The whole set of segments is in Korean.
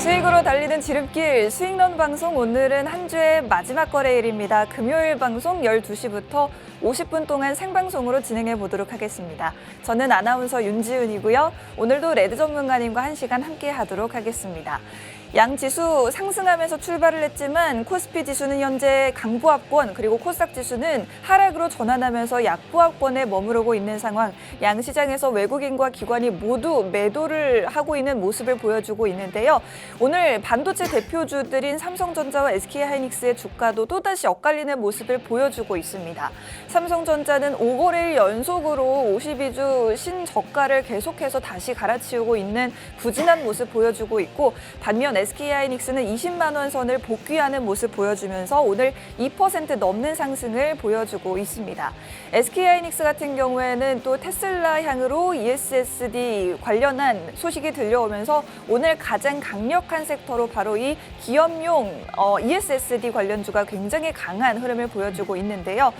수익으로 달리는 지름길 수익런 방송, 오늘은 한 주의 마지막 거래일입니다. 금요일 방송 12시부터 50분 동안 생방송으로 진행해 보도록 하겠습니다. 저는 아나운서 윤지은이고요. 오늘도 레드 전문가님과 1시간 함께 하도록 하겠습니다. 양 지수 상승하면서 출발을 했지만 코스피 지수는 현재 강보합권, 그리고 코스닥 지수는 하락으로 전환하면서 약보합권에 머무르고 있는 상황. 양 시장에서 외국인과 기관이 모두 매도를 하고 있는 모습을 보여주고 있는데요. 오늘 반도체 대표주들인 삼성전자와 SK하이닉스의 주가도 또다시 엇갈리는 모습을 보여주고 있습니다. 삼성전자는 5거래일 연속으로 52주 신저가를 계속해서 다시 갈아치우고 있는 부진한 모습 보여주고 있고, 반면 SK하이닉스는 20만 원 선을 복귀하는 모습 보여주면서 오늘 2% 넘는 상승을 보여주고 있습니다. SK하이닉스 같은 경우에는 또 테슬라 향으로 ESSD 관련한 소식이 들려오면서 오늘 가장 강력한 섹터로 바로 이 기업용 ESSD 관련주가 굉장히 강한 흐름을 보여주고 있는데요.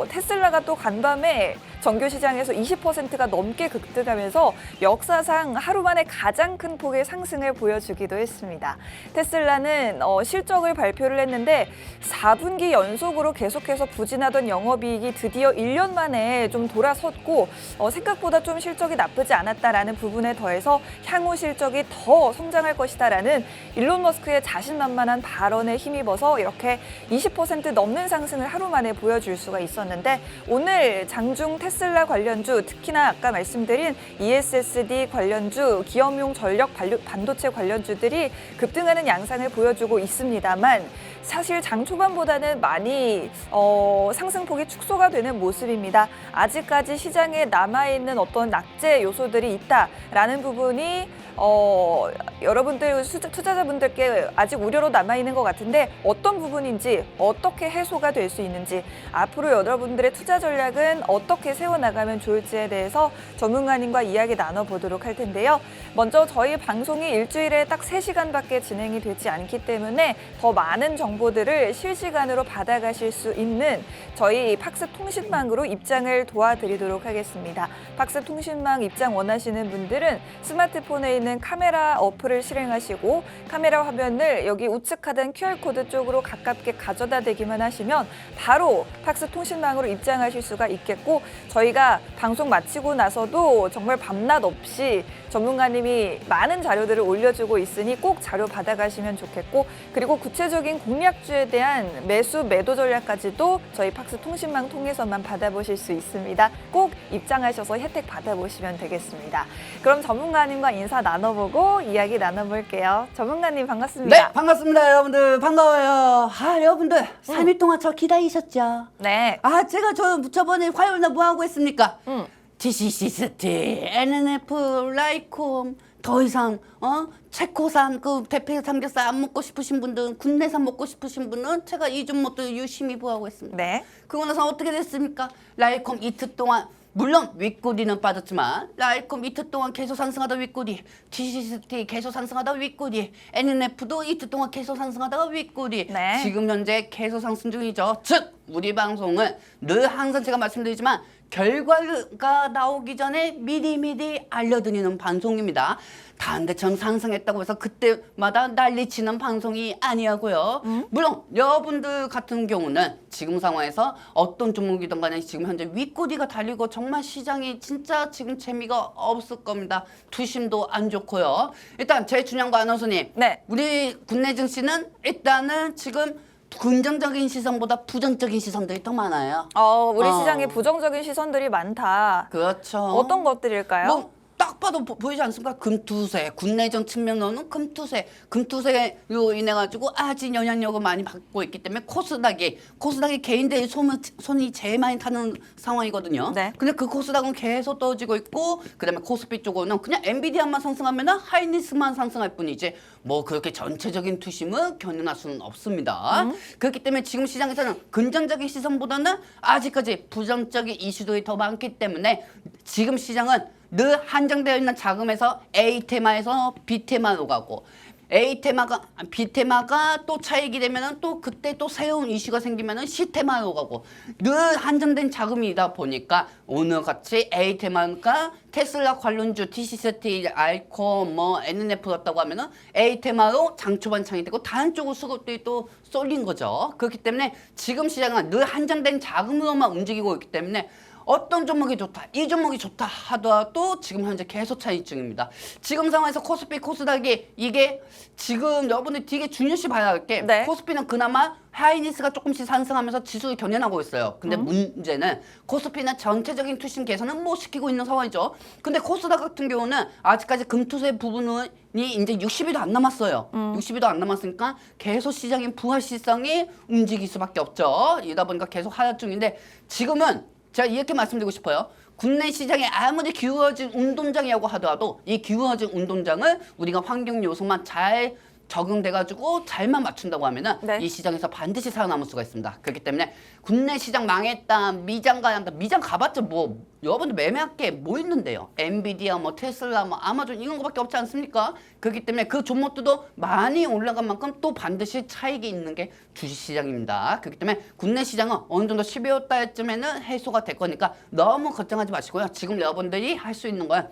테슬라가 또 간밤에 정규 시장에서 20%가 넘게 급등하면서 역사상 하루 만에 가장 큰 폭의 상승을 보여주기도 했습니다. 테슬라는 실적을 발표를 했는데 4분기 연속으로 계속해서 부진하던 영업이익이 드디어 1년 만에 좀 돌아섰고, 생각보다 좀 실적이 나쁘지 않았다라는 부분에 더해서 향후 실적이 더 성장할 것이다라는 일론 머스크의 자신만만한 발언에 힘입어서 이렇게 20% 넘는 상승을 하루 만에 보여줄 수가 있었는데, 오늘 장중 테슬라 관련주, 특히나 아까 말씀드린 ESSD 관련주, 기업용 전력 반도체 관련주들이 급등하는 양상을 보여주고 있습니다만, 사실 장 초반보다는 많이 상승폭이 축소가 되는 모습입니다. 아직까지 시장에 남아있는 어떤 낙제 요소들이 있다라는 부분이 여러분들 투자자분들께 아직 우려로 남아있는 것 같은데, 어떤 부분인지, 어떻게 해소가 될 수 있는지, 앞으로 여러분들의 투자 전략은 어떻게 세워나가면 좋을지에 대해서 전문가님과 이야기 나눠보도록 할 텐데요. 먼저 저희 방송이 일주일에 딱 3시간밖에 진행이 되지 않기 때문에 더 많은 정보들을 실시간으로 받아가실 수 있는 저희 팍스 통신망으로 입장을 도와드리도록 하겠습니다. 팍스 통신망 입장 원하시는 분들은 스마트폰에 있는 카메라 어플을 실행하시고, 카메라 화면을 여기 우측 하단 QR코드 쪽으로 가깝게 가져다 대기만 하시면 바로 팍스 통신망으로 입장하실 수가 있겠고, 저희가 방송 마치고 나서도 정말 밤낮 없이 전문가님이 많은 자료들을 올려주고 있으니 꼭 자료 받아가시면 좋겠고, 그리고 구체적인 공략주에 대한 매도 전략까지도 저희 팍스 통신망 통해서만 받아보실 수 있습니다. 꼭 입장하셔서 혜택 받아보시면 되겠습니다. 그럼 전문가님과 인사 나눠보고 이야기 나눠볼게요. 전문가님 반갑습니다. 네, 반갑습니다. 여러분들 반가워요. 여러분들 3일 동안 저 기다리셨죠? 네. 제가 저번에 화요일날 뭐 하고 했습니까? TCCST, NNF, 라이콤, 더 이상 체코산 그 대패 삼겹살 안 먹고 싶으신 분들, 국내산 먹고 싶으신 분은 제가 이준모도 유심히 보하고 했습니다. 네. 그러고 나서 어떻게 됐습니까? 라이콤 이틀 동안, 물론 윗꼬리는 빠졌지만 라이콤 이틀 동안 계속 상승하다 윗꼬리, TCCT 계속 상승하다 윗꼬리, NNF도 이틀 동안 계속 상승하다가 윗꼬리. 네. 지금 현재 계속 상승 중이죠. 즉 우리 방송은 늘 항상 제가 말씀드리지만 결과가 나오기 전에 미리미리 알려드리는 방송입니다. 다한대처럼 상승했다고 해서 그때마다 난리치는 방송이 아니고요. 물론 여러분들 같은 경우는 지금 상황에서 어떤 종목이든 간에 지금 현재 윗꼬리가 달리고 정말 시장이 진짜 지금 재미가 없을 겁니다. 투심도 안 좋고요. 일단 제 준영과 아나운서님, 네. 우리 국내 증시는 일단은 지금 긍정적인 시선보다 부정적인 시선들이 더 많아요. 우리 시장에 부정적인 시선들이 많다. 그렇죠. 어떤 것들일까요? 딱 봐도 보이지 않습니까? 금투세, 국내적 측면으로는 금투세로 인해 가지고 아직 영향력을 많이 받고 있기 때문에 코스닥이 개인들의 손이 제일 많이 타는 상황이거든요. 네. 근데 그 코스닥은 계속 떨어지고 있고, 그다음에 코스피 쪽으로는 그냥 엔비디아만 상승하면 하이닉스만 상승할 뿐이지 뭐 그렇게 전체적인 투심을 견인할 수는 없습니다. 그렇기 때문에 지금 시장에서는 긍정적인 시선보다는 아직까지 부정적인 이슈들이 더 많기 때문에 지금 시장은 늘 한정되어 있는 자금에서 A 테마에서 B 테마로 가고, B테마가 또 차익이 되면은 또 그때 또 새로운 이슈가 생기면은 C테마로 가고 늘 한정된 자금이다 보니까 오늘 같이 A테마가 테슬라 관련주 TCCT, 알코, 뭐 NNF였다고 하면은 A테마로 장 초반 창이 되고 다른 쪽으로 수급들이 또 쏠린 거죠. 그렇기 때문에 지금 시장은 늘 한정된 자금으로만 움직이고 있기 때문에 어떤 종목이 좋다, 이 종목이 좋다 하더라도 지금 현재 계속 차익 중입니다. 지금 상황에서 코스피, 코스닥이 이게 지금 여러분들 되게 중요시 봐야 할 게 네. 코스피는 그나마 하이닉스가 조금씩 상승하면서 지수를 견인하고 있어요. 근데 문제는 코스피는 전체적인 투심 개선은 못 시키고 있는 상황이죠. 근데 코스닥 같은 경우는 아직까지 금투세 부분이 이제 60일도 안 남았어요. 60일도 안 남았으니까 계속 시장인 부활 시장이 움직일 수밖에 없죠. 이러다 보니까 계속 하락 중인데 지금은 제가 이렇게 말씀드리고 싶어요. 국내 시장에 아무리 기울어진 운동장이라고 하더라도 이 기울어진 운동장을 우리가 환경 요소만 잘 적용돼가지고 잘만 맞춘다고 하면은 네. 이 시장에서 반드시 살아남을 수가 있습니다. 그렇기 때문에 국내 시장 망했다, 미장 가야 한다, 미장 가봤자 뭐 여러분들 매매할 게 뭐 있는데요? 엔비디아, 뭐 테슬라, 뭐 아마존 이런 거밖에 없지 않습니까? 그렇기 때문에 그 종목들도 많이 올라간 만큼 또 반드시 차익이 있는 게 주식시장입니다. 그렇기 때문에 국내 시장은 어느 정도 12월 달쯤에는 해소가 될 거니까 너무 걱정하지 마시고요. 지금 여러분들이 할 수 있는 건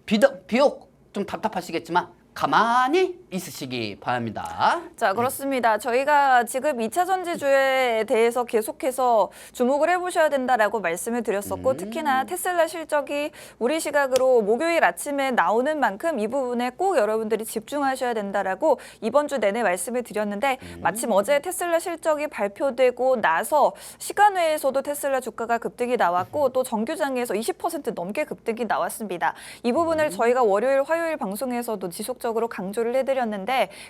비록 좀 답답하시겠지만 가만히 있으시기 바랍니다. 자, 그렇습니다. 저희가 지금 2차 전지주에 대해서 계속해서 주목을 해보셔야 된다라고 말씀을 드렸었고 특히나 테슬라 실적이 우리 시각으로 목요일 아침에 나오는 만큼 이 부분에 꼭 여러분들이 집중하셔야 된다라고 이번 주 내내 말씀을 드렸는데 마침 어제 테슬라 실적이 발표되고 나서 시간외에서도 테슬라 주가가 급등이 나왔고 또 정규장에서 20% 넘게 급등이 나왔습니다. 이 부분을 저희가 월요일, 화요일 방송에서도 지속적으로 강조를 해드렸는데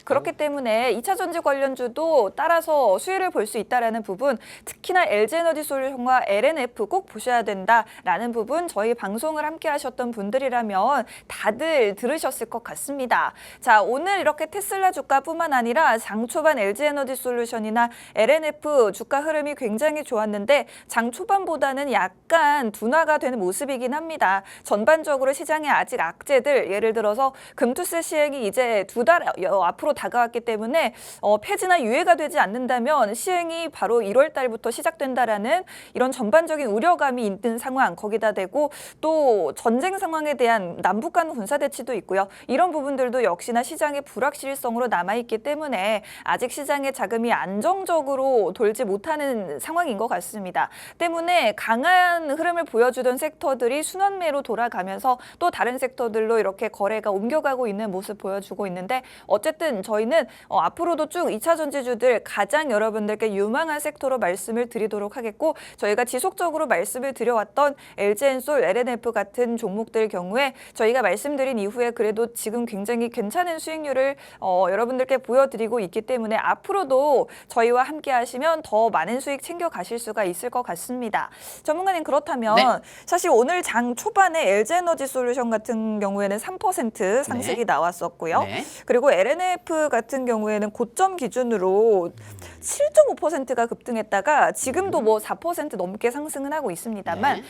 그렇기 때문에 2차 전지 관련주도 따라서 수혜를 볼 수 있다라는 부분 특히나 LG에너지솔루션과 LNF 꼭 보셔야 된다라는 부분 저희 방송을 함께 하셨던 분들이라면 다들 들으셨을 것 같습니다. 자, 오늘 이렇게 테슬라 주가뿐만 아니라 장 초반 LG에너지솔루션이나 LNF 주가 흐름이 굉장히 좋았는데 장 초반보다는 약간 둔화가 되는 모습이긴 합니다. 전반적으로 시장에 아직 악재들 예를 들어서 금투세 시행이 이제 2달 앞으로 다가왔기 때문에 폐지나 유예가 되지 않는다면 시행이 바로 1월 달부터 시작된다라는 이런 전반적인 우려감이 있는 상황 거기다 대고 또 전쟁 상황에 대한 남북 간 군사 대치도 있고요. 이런 부분들도 역시나 시장의 불확실성으로 남아있기 때문에 아직 시장의 자금이 안정적으로 돌지 못하는 상황인 것 같습니다. 때문에 강한 흐름을 보여주던 섹터들이 순환매로 돌아가면서 또 다른 섹터들로 이렇게 거래가 옮겨가고 있는 모습 보여주고 있는데 어쨌든 저희는 앞으로도 쭉 2차 전지주들 가장 여러분들께 유망한 섹터로 말씀을 드리도록 하겠고 저희가 지속적으로 말씀을 드려왔던 LG엔솔, LNF 같은 종목들 경우에 저희가 말씀드린 이후에 그래도 지금 굉장히 괜찮은 수익률을 여러분들께 보여드리고 있기 때문에 앞으로도 저희와 함께 하시면 더 많은 수익 챙겨가실 수가 있을 것 같습니다. 전문가님 그렇다면 네. 사실 오늘 장 초반에 LG에너지솔루션 같은 경우에는 3% 상승이 네. 나왔었고요. 네. 그리고 LNF 같은 경우에는 고점 기준으로 7.5%가 급등했다가 지금도 뭐 4% 넘게 상승은 하고 있습니다만 네.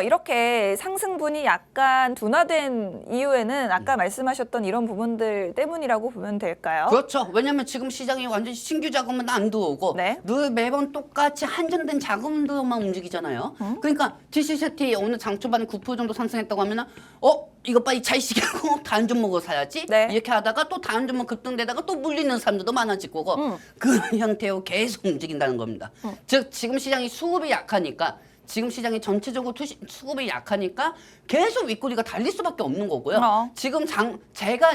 이렇게 상승분이 약간 둔화된 이유에는 아까 말씀하셨던 이런 부분들 때문이라고 보면 될까요? 그렇죠. 왜냐면 지금 시장이 완전 신규 자금은 안 들어오고 네. 늘 매번 똑같이 한정된 자금들만 움직이잖아요. 그러니까 TCCT 오늘 장초반에 9% 정도 상승했다고 하면은 이거 빨리 차익시키고 다른 종목을 사야지. 네. 이렇게 하다가 또 다른 종목 급등되다가 또 물리는 사람들도 많아질 거고 그런 형태로 계속 움직인다는 겁니다. 즉 지금 시장이 수급이 약하니까 지금 시장이 전체적으로 수급이 약하니까 계속 윗꼬리가 달릴 수밖에 없는 거고요. 지금 제가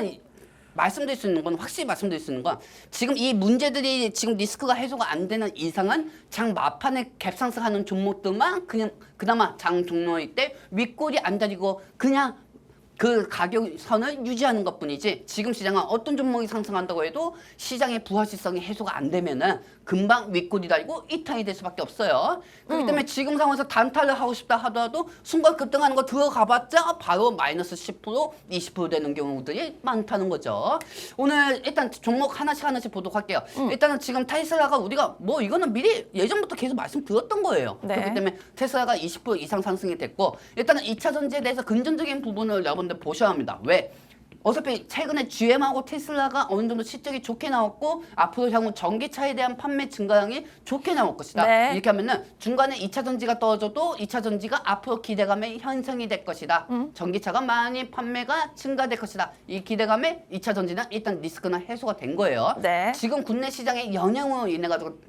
말씀드릴 수 있는 건 확실히 말씀드릴 수 있는 건 지금 이 문제들이 지금 리스크가 해소가 안 되는 이상은 장 마판에 갭상승하는 종목들만 그냥 그나마 장 종료일 때 윗골이 안 달리고 그냥 그 가격선을 유지하는 것뿐이지 지금 시장은 어떤 종목이 상승한다고 해도 시장의 부활시성이 해소가 안 되면은 금방 윗골이 달리고 이탈이 될 수밖에 없어요. 그렇기 때문에 지금 상황에서 단타를 하고 싶다 하더라도 순간 급등하는 거 들어가봤자 바로 마이너스 10%, 20% 되는 경우들이 많다는 거죠. 오늘 일단 종목 하나씩 보도록 할게요. 일단은 지금 테슬라가 우리가 뭐 이거는 미리 예전부터 계속 말씀드렸던 거예요. 네. 그렇기 때문에 테슬라가 20% 이상 상승이 됐고 일단은 2차 전지에 대해서 금전적인 부분을 여러분들 보셔야 합니다. 왜? 어차피 최근에 GM하고 테슬라가 어느 정도 실적이 좋게 나왔고 앞으로 향후 전기차에 대한 판매 증가량이 좋게 나올 것이다. 네. 이렇게 하면은 중간에 2차 전지가 떨어져도 2차 전지가 앞으로 기대감에 형성이 될 것이다. 전기차가 많이 판매가 증가될 것이다. 이 기대감에 2차 전지는 일단 리스크는 해소가 된 거예요. 네. 지금 국내 시장의 영향으로 인해 가지고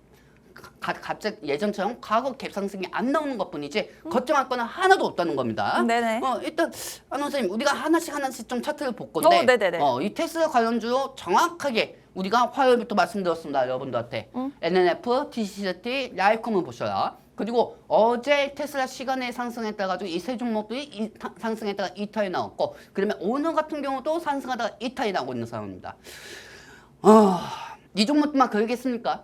갑자기 예전처럼 과거 갭 상승이 안 나오는 것뿐이지 걱정할 거는 하나도 없다는 겁니다. 네네. 일단 안 원장님 우리가 하나씩 좀 차트를 볼 건데 네네네. 이 테슬라 관련주로 정확하게 우리가 화요일부터 말씀드렸습니다. 여러분들한테 NNF, TCT, 라이콤을 보셔라. 그리고 어제 테슬라 시간에 상승했다 가지고 이 세 종목들이 상승했다가 이탈이 나왔고 그러면 오늘 같은 경우도 상승하다가 이탈이 나오고 있는 상황입니다. 이 종목들만 그러겠습니까?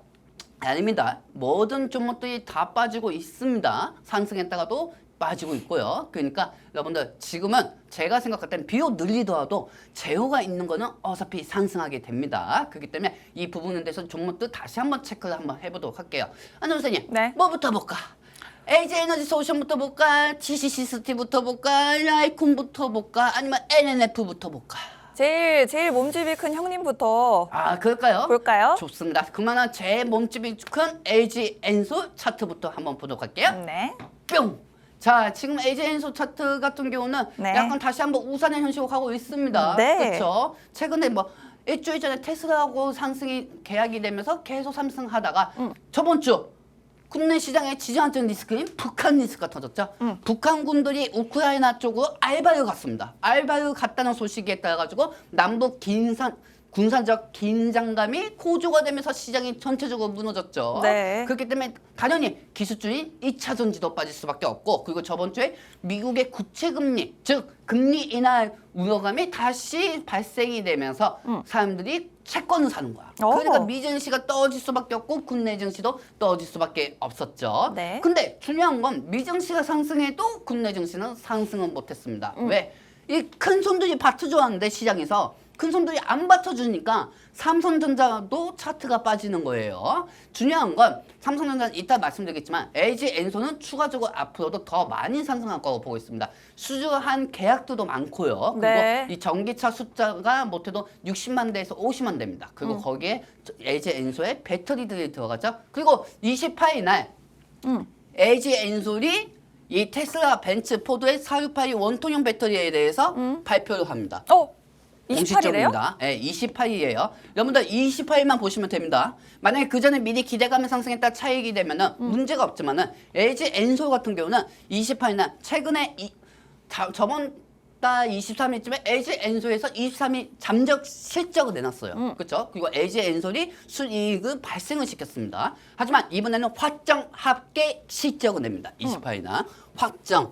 아닙니다. 모든 종목들이 다 빠지고 있습니다. 상승했다가도 빠지고 있고요. 그러니까 여러분들 지금은 제가 생각할 때는 비록 늘리더라도 제호가 있는 거는 어차피 상승하게 됩니다. 그렇기 때문에 이 부분에 대해서 종목들 다시 한번 체크를 한번 해보도록 할게요. 안녕 선생님, 네. 뭐부터 볼까? LG에너지 솔루션부터 볼까? TCCST부터 볼까? 라이콘부터 볼까? 아니면 NNF부터 볼까? 제일 몸집이 큰 형님부터 그럴까요? 볼까요? 좋습니다. 그러면 제 몸집이 큰 LG 엔솔 차트부터 한번 보도록 할게요. 네. 뿅! 자, 지금 LG 엔솔 차트 같은 경우는 네. 약간 다시 한번 우산의 현실을 하고 있습니다. 네. 그렇죠? 최근에 뭐 일주일 전에 테슬라하고 상승이 계약이 되면서 계속 상승하다가 저번 주 국내 시장에 지정학적 리스크인 북한 리스크가 터졌죠. 북한군들이 우크라이나 쪽으로 알바를 갔습니다. 알바를 갔다는 소식에 따라 가지고 남북 군사적 긴장감이 고조가 되면서 시장이 전체적으로 무너졌죠. 네. 그렇기 때문에 당연히 기술주인 2차 전지도 빠질 수밖에 없고 그리고 저번 주에 미국의 구체금리 즉 금리 인하 우려감이 다시 발생이 되면서 사람들이 채권을 사는 거야. 그러니까 미증시가 떨어질 수밖에 없고 국내 증시도 떨어질 수밖에 없었죠. 네. 근데 중요한 건 미증시가 상승해도 국내 증시는 상승은 못했습니다. 왜? 이 큰 손들이 받쳐줘왔는데 시장에서 큰 손들이 안 받쳐주니까 삼성전자도 차트가 빠지는 거예요. 중요한 건 삼성전자는 이따 말씀드리겠지만 LG 엔솔은 추가적으로 앞으로도 더 많이 상승할 거라고 보고 있습니다. 수주한 계약들도 많고요. 그리고 네. 이 전기차 숫자가 못해도 60만 대에서 50만 대입니다. 그리고 거기에 LG 엔솔의 배터리들이 들어가죠. 그리고 28일 날 LG 엔솔이 이 테슬라, 벤츠, 포드의 468이 원통형 배터리에 대해서 발표를 합니다. 28일에요? 공식적입니다. 네, 28일이에요. 여러분들 28일만 보시면 됩니다. 만약에 그 전에 미리 기대감이 상승했다 차익이 되면은 문제가 없지만은 LG 엔솔 같은 경우는 28일 날 최근에 저번 달 23일쯤에 LG 엔솔에서 23일 잠적 실적을 내놨어요. 그렇죠? 그리고 LG 엔솔이 순이익을 발생을 시켰습니다. 하지만 이번에는 확정 합계 실적을 냅니다. 28일 날 확정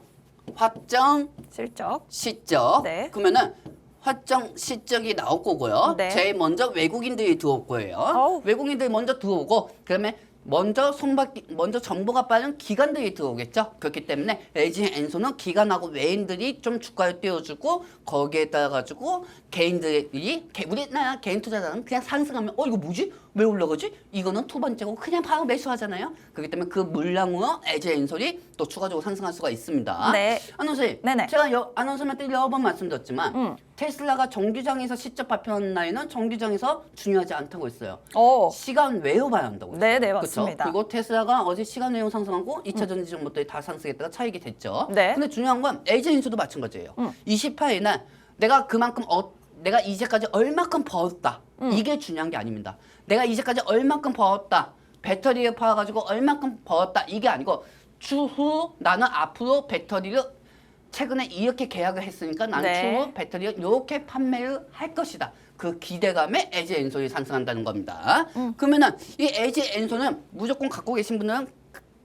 실적. 네. 그러면은 확정 실적이 나올 거고요. 네. 제일 먼저 외국인들이 들어올 거예요. 외국인들이 먼저 들어오고 그다음에 먼저 정보가 빠른 기관들이 들어오겠죠. 그렇기 때문에 LG 엔솔은 기관하고 외인들이 좀 주가를 띄워주고 거기에 따라 가지고 개인들이 우리나라 개인 투자자는 그냥 상승하면 이거 뭐지? 왜 올라가지? 이거는 두 번째고 그냥 바로 매수하잖아요. 그렇기 때문에 그 물량으로 LG 엔솔이 또 추가적으로 상승할 수가 있습니다. 네. 안원선님, 네네. 제가 안원선한테 여러 번 말씀드렸지만 테슬라가 정규장에서 실적 발표하는 날에는 정규장에서 중요하지 않다고 했어요. 시간 외로 봐야 한다고 했어요. 네네, 그쵸? 맞습니다. 그리고 테슬라가 어제 시간 외로 상승하고 2차 전지 정보들이 다 상승했다가 차익이 됐죠. 네. 근데 중요한 건 LG 엔솔도 마찬가지예요. 28일 날 내가 그만큼 내가 이제까지 얼마큼 벌었다. 이게 중요한 게 아닙니다. 내가 이제까지 얼마큼 벌었다. 배터리를 팔아가지고 얼마큼 벌었다. 이게 아니고 추후 나는 앞으로 배터리를 최근에 이렇게 계약을 했으니까 난 네. 추후 배터리를 이렇게 판매를 할 것이다. 그 기대감에 LG 엔솔이 상승한다는 겁니다. 그러면은 이 LG 엔솔은 무조건 갖고 계신 분은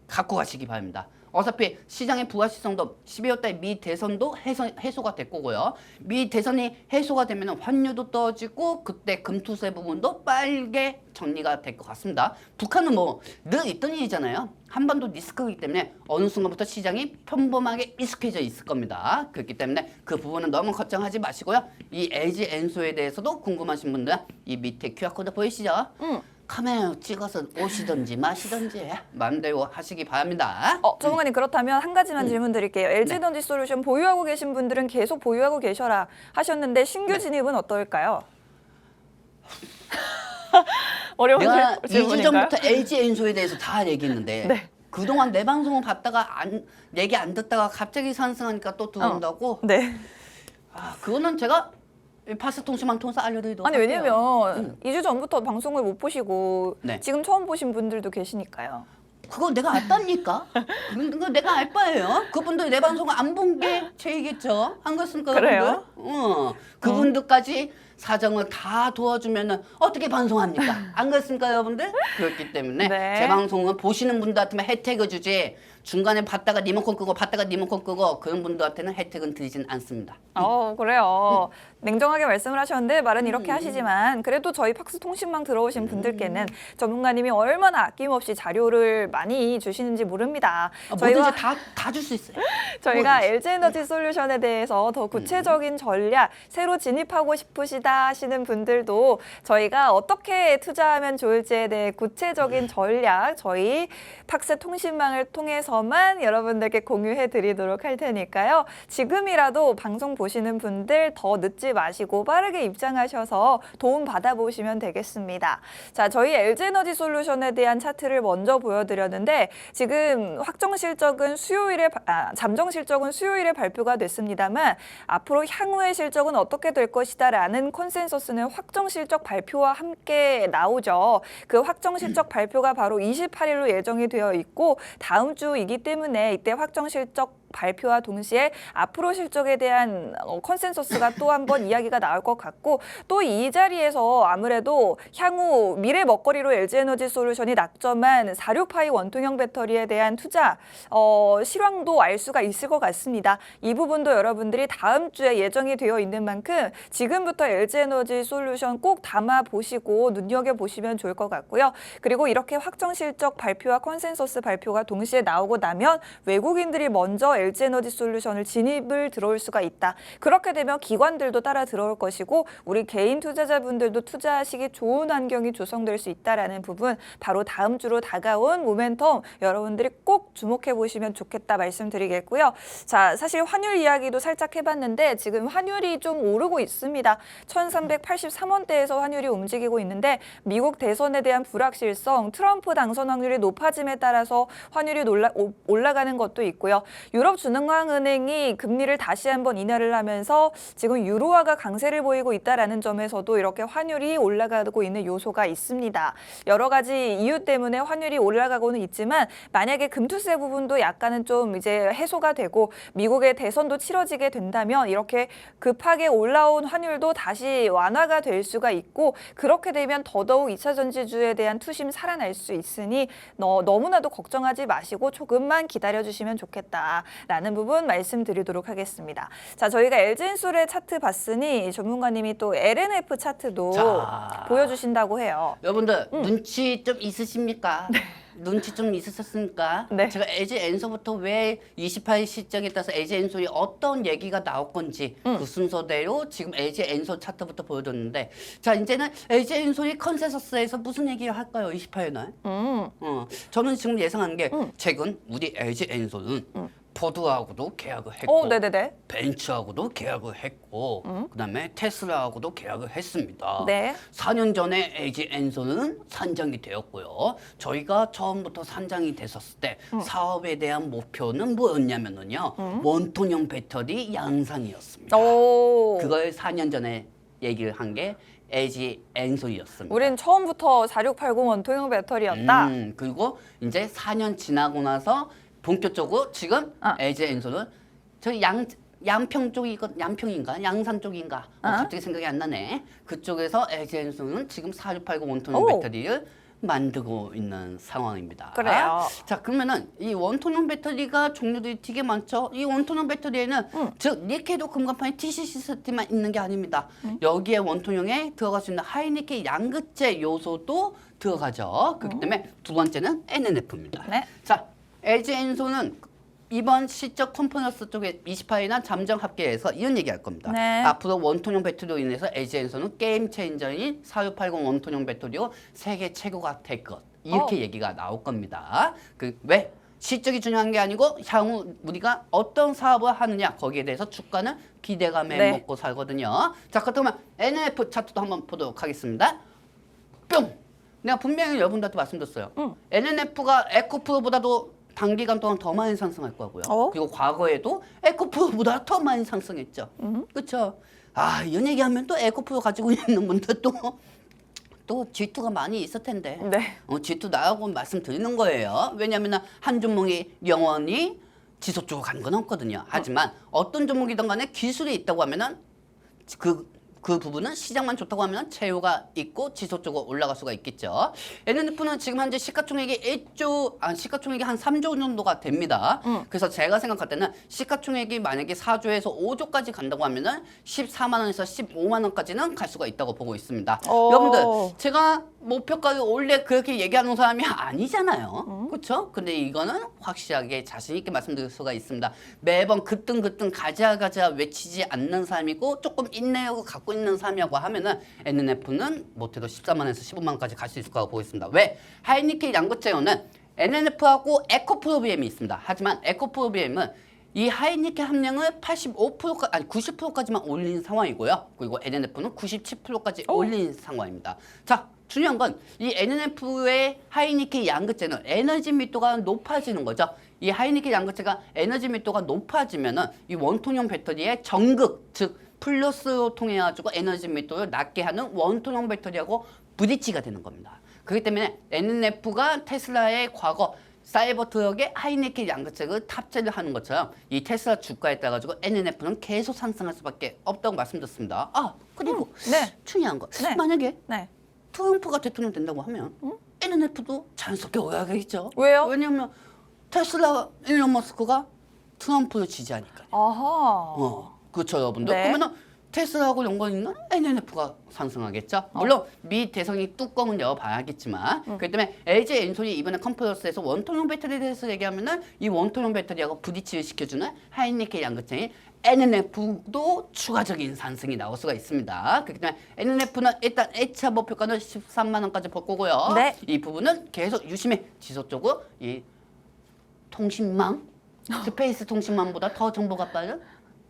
갖고 가시기 바랍니다. 어차피 시장의 불확실성도 12월 달 미 대선도 해소가 될 거고요. 미 대선이 해소가 되면 환율도 떨어지고 그때 금투세 부분도 빨게 정리가 될 것 같습니다. 북한은 뭐 늘 있던 일이잖아요. 한반도 리스크이기 때문에 어느 순간부터 시장이 평범하게 익숙해져 있을 겁니다. 그렇기 때문에 그 부분은 너무 걱정하지 마시고요. 이 LG 엔솔에 대해서도 궁금하신 분들은 이 밑에 QR코드 보이시죠? 카메라 찍어서 오시든지 마시든지 마음대로 하시기 바랍니다. 전문가님 그렇다면 한 가지만 질문 드릴게요. LG에너지 솔루션 보유하고 계신 분들은 계속 보유하고 계셔라 하셨는데 신규 진입은 어떨까요? 어려운 내가 2주 질문인가요? 전부터 LG 엔소에 대해서 다 얘기했는데 네. 그동안 내 방송을 봤다가 얘기 안 듣다가 갑자기 상승하니까 또 들어온다고? 네. 그거는 제가 파스통신망 통해서 알려드리도록 아니 할게요. 왜냐면 2주 전부터 방송을 못 보시고 네. 지금 처음 보신 분들도 계시니까요. 그거 내가 알바니까? 그거 내가 알바예요. 그분들 내 방송을 안 본 게 죄이겠죠. 안 그렇습니까? 그래요? 그분들? 그분들까지 사정을 다 도와주면은 어떻게 방송합니까? 안 그렇습니까, 여러분들? 그렇기 때문에 네. 제 방송은 보시는 분들한테만 혜택을 주지 중간에 봤다가 리모컨 끄고 봤다가 리모컨 끄고 그런 분들한테는 혜택은 드리진 않습니다. 그래요. 냉정하게 말씀을 하셨는데 말은 이렇게 하시지만 그래도 저희 팍스 통신망 들어오신 분들께는 전문가님이 얼마나 아낌없이 자료를 많이 주시는지 모릅니다. 뭐든지 다 줄 수 있어요. 저희가 뭐든지. LG에너지 솔루션에 대해서 더 구체적인 전략, 새로 진입하고 싶으시다 하시는 분들도 저희가 어떻게 투자하면 좋을지에 대해 구체적인 전략, 저희 팍스 통신망을 통해서만 여러분들께 공유해 드리도록 할 테니까요. 지금이라도 방송 보시는 분들 더 늦지 마시고 빠르게 입장하셔서 도움 받아보시면 되겠습니다. 자, 저희 LG에너지 솔루션에 대한 차트를 먼저 보여드렸는데 지금 잠정 실적은 수요일에 발표가 됐습니다만 앞으로 향후의 실적은 어떻게 될 것이다라는 컨센서스는 확정 실적 발표와 함께 나오죠. 그 확정 실적 발표가 바로 28일로 예정이 되어 있고 다음 주이기 때문에 이때 확정 실적 발표와 동시에 앞으로 실적에 대한 컨센서스가 또 한 번 이야기가 나올 것 같고 또 이 자리에서 아무래도 향후 미래 먹거리로 LG에너지 솔루션이 낙점한 46파이 원통형 배터리에 대한 투자 실황도 알 수가 있을 것 같습니다. 이 부분도 여러분들이 다음 주에 예정이 되어 있는 만큼 지금부터 LG에너지 솔루션 꼭 담아보시고 눈여겨보시면 좋을 것 같고요. 그리고 이렇게 확정 실적 발표와 컨센서스 발표가 동시에 나오고 나면 외국인들이 먼저 LG에너지 솔루션을 진입을 들어올 수가 있다. 그렇게 되면 기관들도 따라 들어올 것이고 우리 개인 투자자분들도 투자하시기 좋은 환경이 조성될 수 있다라는 부분 바로 다음 주로 다가온 모멘텀 여러분들이 꼭 주목해 보시면 좋겠다 말씀드리겠고요. 자, 사실 환율 이야기도 살짝 해봤는데 지금 환율이 좀 오르고 있습니다. 1383원대에서 환율이 움직이고 있는데 미국 대선에 대한 불확실성, 트럼프 당선 확률이 높아짐에 따라서 환율이 올라가는 것도 있고요. 유럽중앙은행이 금리를 다시 한번 인하를 하면서 지금 유로화가 강세를 보이고 있다라는 점에서도 이렇게 환율이 올라가고 있는 요소가 있습니다. 여러 가지 이유 때문에 환율이 올라가고는 있지만 만약에 금투세 부분도 약간은 좀 이제 해소가 되고 미국의 대선도 치러지게 된다면 이렇게 급하게 올라온 환율도 다시 완화가 될 수가 있고 그렇게 되면 더더욱 2차 전지주에 대한 투심 살아날 수 있으니 너무나도 걱정하지 마시고 조금만 기다려주시면 좋겠다라는 부분 말씀드리도록 하겠습니다. 자, 저희가 LG엔솔의 차트 봤으니 전문가님이 또 LNF 차트도 보여주신다고 해요. 여러분들 눈치 좀 있으십니까? 눈치 좀 있으셨습니까? 네. 제가 LG 엔소부터 왜 28일 실적에 따라서 LG 엔소에 어떤 얘기가 나올 건지 그 순서대로 지금 LG 엔소 차트부터 보여줬는데 자 이제는 LG 엔소의 컨센서스에서 무슨 얘기를 할까요? 28일 날? 저는 지금 예상하는 게 최근 우리 LG 엔소는 포드하고도 계약을 했고 네네네. 벤츠하고도 계약을 했고 그다음에 테슬라하고도 계약을 했습니다. 네. 4년 전에 LG 엔소는 산정이 되었고요. 저희가 처음부터 산정이 됐었을 때 사업에 대한 목표는 뭐였냐면요. 원통형 배터리 양산이었습니다. 그걸 4년 전에 얘기를 한 게 LG 엔솔이었습니다. 우린 처음부터 4680 원통형 배터리였다. 그리고 이제 4년 지나고 나서 본격적으로 지금 LG 엔솔은 저희 양평 쪽이거 양평인가 양산 쪽인가 갑자기 생각이 안 나네. 그쪽에서 LG 엔솔은 지금 4680 원통형 배터리를 만들고 있는 상황입니다. 그래요. 자, 그러면은 이 원통형 배터리가 종류들이 되게 많죠. 이 원통형 배터리에는 즉 니켈도 금광판에 TC 시스템만 있는 게 아닙니다. 여기에 원통형에 들어갈 수 있는 하이니켈 양극재 요소도 들어가죠. 그렇기 때문에 두 번째는 NNF입니다. 네. 자, LG 엔소는 이번 시적 컴포넌스 쪽에 28일날 잠정 합계에서 이런 얘기할 겁니다. 네. 앞으로 원통형 배터리로 인해서 LG에서는 게임 체인저인 4680 원통형 배터리로 세계 최고가 될 것. 이렇게 얘기가 나올 겁니다. 왜? 시적이 중요한 게 아니고 향후 우리가 어떤 사업을 하느냐 거기에 대해서 주가는 기대감에 네. 먹고 살거든요. 자, 그렇다면 NF 차트도 한번 보도록 하겠습니다. 뿅! 내가 분명히 여러분들한테 말씀드렸어요. NNF가 에코프로보다도 단기간 동안 더 많이 상승할 거고요. 그리고 과거에도 에코프로보다 더 많이 상승했죠. 그렇죠? 아, 이런 얘기하면 또 에코프로 가지고 있는 분들 또 G2가 많이 있을 텐데 네. G2 나라고 말씀드리는 거예요. 왜냐하면 한 종목이 영원히 지속적으로 가는 건 없거든요. 하지만 어떤 종목이든 간에 기술이 있다고 하면은 그 부분은 시장만 좋다고 하면 채요가 있고 지속적으로 올라갈 수가 있겠죠. NNF는 지금 현재 시가총액이 시가총액이 한 3조 정도가 됩니다. 그래서 제가 생각할 때는 시가총액이 만약에 4조에서 5조까지 간다고 하면은 14만 원에서 15만 원까지는 갈 수가 있다고 보고 있습니다. 여러분들, 제가 목표가를 원래 그렇게 얘기하는 사람이 아니잖아요. 그렇죠? 근데 이거는 확실하게 자신 있게 말씀드릴 수가 있습니다. 매번 그뜬 가자 외치지 않는 사람이고 조금 인내력을 갖고 있는 사람이라고 하면은 NNF는 못해도 14만원에서 15만원까지 갈 수 있을 거라고 보겠습니다. 왜? 하이니켈 양극재료는 NNF하고 에코프로비엠이 있습니다. 하지만 에코프로비엠은 이 하이니켈 함량을 90%까지만 올린 상황이고요. 그리고 NNF는 97%까지 올린 상황입니다. 자, 중요한 건 이 NNF의 하이니켈 양극재는 에너지密도가 높아지는 거죠. 이 하이니켈 양극재가 에너지密도가 높아지면은 이 원통형 배터리의 정극, 즉 플러스로 통해 가지고 에너지密도를 낮게 하는 원통형 배터리하고 부딪히가 되는 겁니다. 그렇기 때문에 NNF가 테슬라의 과거 사이버 트럭의 하이니켈 양극재를 탑재를 하는 것처럼 이 테슬라 주가에 따라 가지고 NNF는 계속 상승할 수밖에 없다고 말씀드렸습니다. 아, 그리고 네. 중요한 거. 네. 만약에 네. 트럼프가 대통령 된다고 하면 NNF도 자연스럽게 올라가겠죠. 왜요? 왜냐하면 테슬라 일론 머스크가 트럼프를 지지하니까요. 아하. 그렇죠, 여러분들. 네. 그러면은 테슬라하고 연관 있는 NNF가 상승하겠죠. 물론 미 대성이 뚜껑은 열어봐야겠지만 그렇기 때문에 LG 엔솔이 이번에 컨퍼런스에서 원통형 배터리에 대해서 얘기하면은 이 원통형 배터리하고 부딪히를 시켜주는 하이니켈 양극재인 NNF도 추가적인 상승이 나올 수가 있습니다. 그렇기 때문에 NNF는 일단 1차 목표가는 13만 원까지 볼 거고요. 네. 이 부분은 계속 유심히 지속적으로 이 통신망, 스페이스 통신망보다 더 정보가 빠른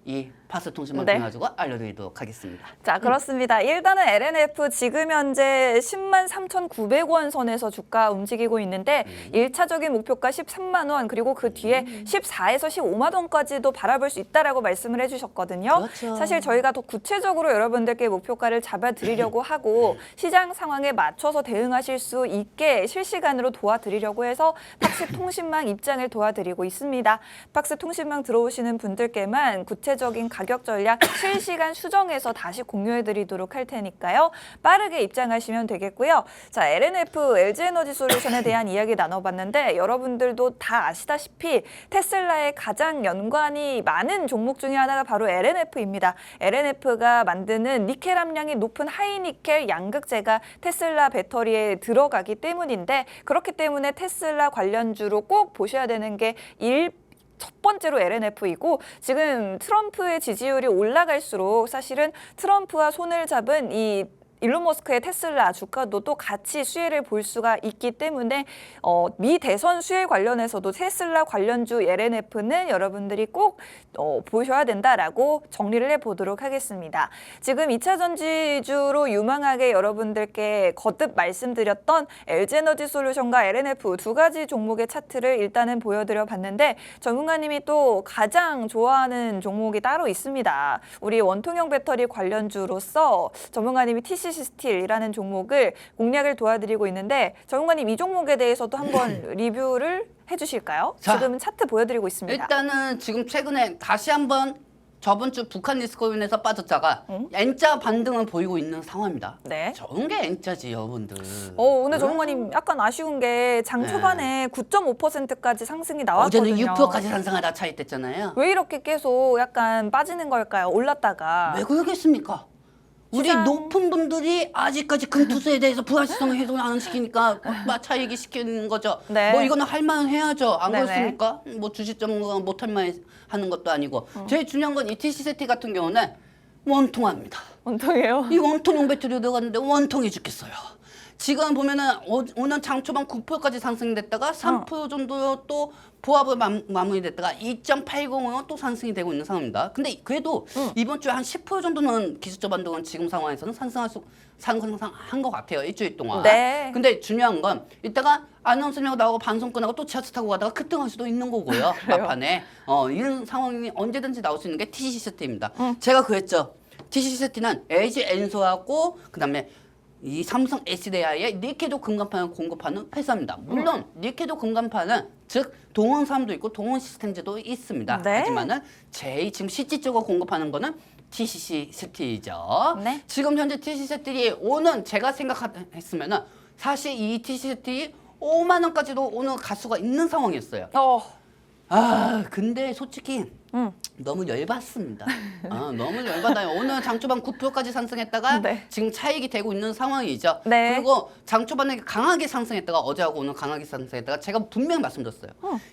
이 파스 통신망 네. 통해 가지고 알려드리도록 하겠습니다. 자, 그렇습니다. 일단은 LNF 지금 현재 10만 3,900원 선에서 주가 움직이고 있는데 1차적인 목표가 13만 원 그리고 그 뒤에 14에서 15만 원까지도 바라볼 수 있다라고 말씀을 해주셨거든요. 그렇죠. 사실 저희가 더 구체적으로 여러분들께 목표가를 잡아드리려고 하고 시장 상황에 맞춰서 대응하실 수 있게 실시간으로 도와드리려고 해서 팍스 통신망 입장을 도와드리고 있습니다. 팍스 통신망 들어오시는 분들께만 구체적인 가격 전략 실시간 수정해서 다시 공유해드리도록 할 테니까요. 빠르게 입장하시면 되겠고요. 자, LNF, LG에너지솔루션에 대한 이야기 나눠봤는데 여러분들도 다 아시다시피 테슬라의 가장 연관이 많은 종목 중에 하나가 바로 LNF입니다. LNF가 만드는 니켈 함량이 높은 하이니켈 양극재가 테슬라 배터리에 들어가기 때문인데 그렇기 때문에 테슬라 관련주로 꼭 보셔야 되는 게 첫 번째로 LNF이고 지금 트럼프의 지지율이 올라갈수록 사실은 트럼프와 손을 잡은 이 일론 머스크의 테슬라 주가도 또 같이 수혜를 볼 수가 있기 때문에 미 대선 수혜 관련해서도 테슬라 관련주 LNF는 여러분들이 꼭 보셔야 된다라고 정리를 해보도록 하겠습니다. 지금 2차 전지주로 유망하게 여러분들께 거듭 말씀드렸던 LG에너지솔루션과 LNF 두 가지 종목의 차트를 일단은 보여드려 봤는데 전문가님이 또 가장 좋아하는 종목이 따로 있습니다. 우리 원통형 배터리 관련주로서 전문가님이 TCC 스틸이라는 종목을 공략을 도와드리고 있는데 전문가님 이 종목에 대해서도 한번 리뷰를 해주실까요? 자, 지금은 차트 보여드리고 있습니다. 일단은 지금 최근에 다시 한번 저번 주 북한 리스크로 인해서 빠졌다가 N자 반등을 보이고 있는 상황입니다. 네. 저런 게 N자지 여러분들. 오늘 전문가님 약간 아쉬운 게 장 초반에 9.5%까지 상승이 나왔거든요. 어제는 6%까지 상승하다 차익됐잖아요. 왜 이렇게 계속 약간 빠지는 걸까요? 올랐다가. 왜 그러겠습니까? 우리 시장- 높은 분들이 아직까지 금투수에 대해서 불확실성을 해소를 안 시키니까 차익이 시키는 거죠. 네. 뭐 이거는 할만 해야죠. 안 네네. 그렇습니까? 뭐 주식 전문가가 못할 만 하는 것도 아니고. 제일 중요한 건 이 TC 세트 같은 경우는 원통합니다. 원통이에요. 이 원통용 배터리 들어갔는데 원통이 죽겠어요. 지금 보면은 오늘 장 초반 9%까지 상승됐다가 3% 정도 또 보합을 마무리됐다가 2.80으로 또 상승이 되고 있는 상황입니다. 근데 그래도 이번 주에 한 10% 정도는 기술적 반등은 지금 상황에서는 상승한 것 같아요. 일주일 동안. 네. 근데 중요한 건 이따가 아나운서냐고 나오고 방송 끝나고 또 지하철 타고 가다가 급등할 수도 있는 거고요. 그래요? 막판에. 이런 상황이 언제든지 나올 수 있는 게 TC 세트입니다. 제가 그랬죠. TC 세트는 LG 엔소하고 그다음에 이 삼성 SDI의 니케도 금간판을 공급하는 회사입니다. 물론 니케도 금간판은 즉 동원삼도 있고 동원 시스템즈도 있습니다. 네. 하지만은 제일 지금 실질적으로 공급하는 거는 TCC 세트이죠. 네. 지금 현재 TCC 세트이 오는 제가 생각했으면은 사실 이 TCC 세트이 5만 원까지도 오는 가수가 있는 상황이었어요. 근데 솔직히 너무 열받습니다. 너무 열받아요. 오늘 장초반 9%까지 상승했다가 네. 지금 차익이 되고 있는 상황이죠. 네. 그리고 장초반에 강하게 상승했다가 어제하고 오늘 강하게 상승했다가 제가 분명히 말씀드렸어요.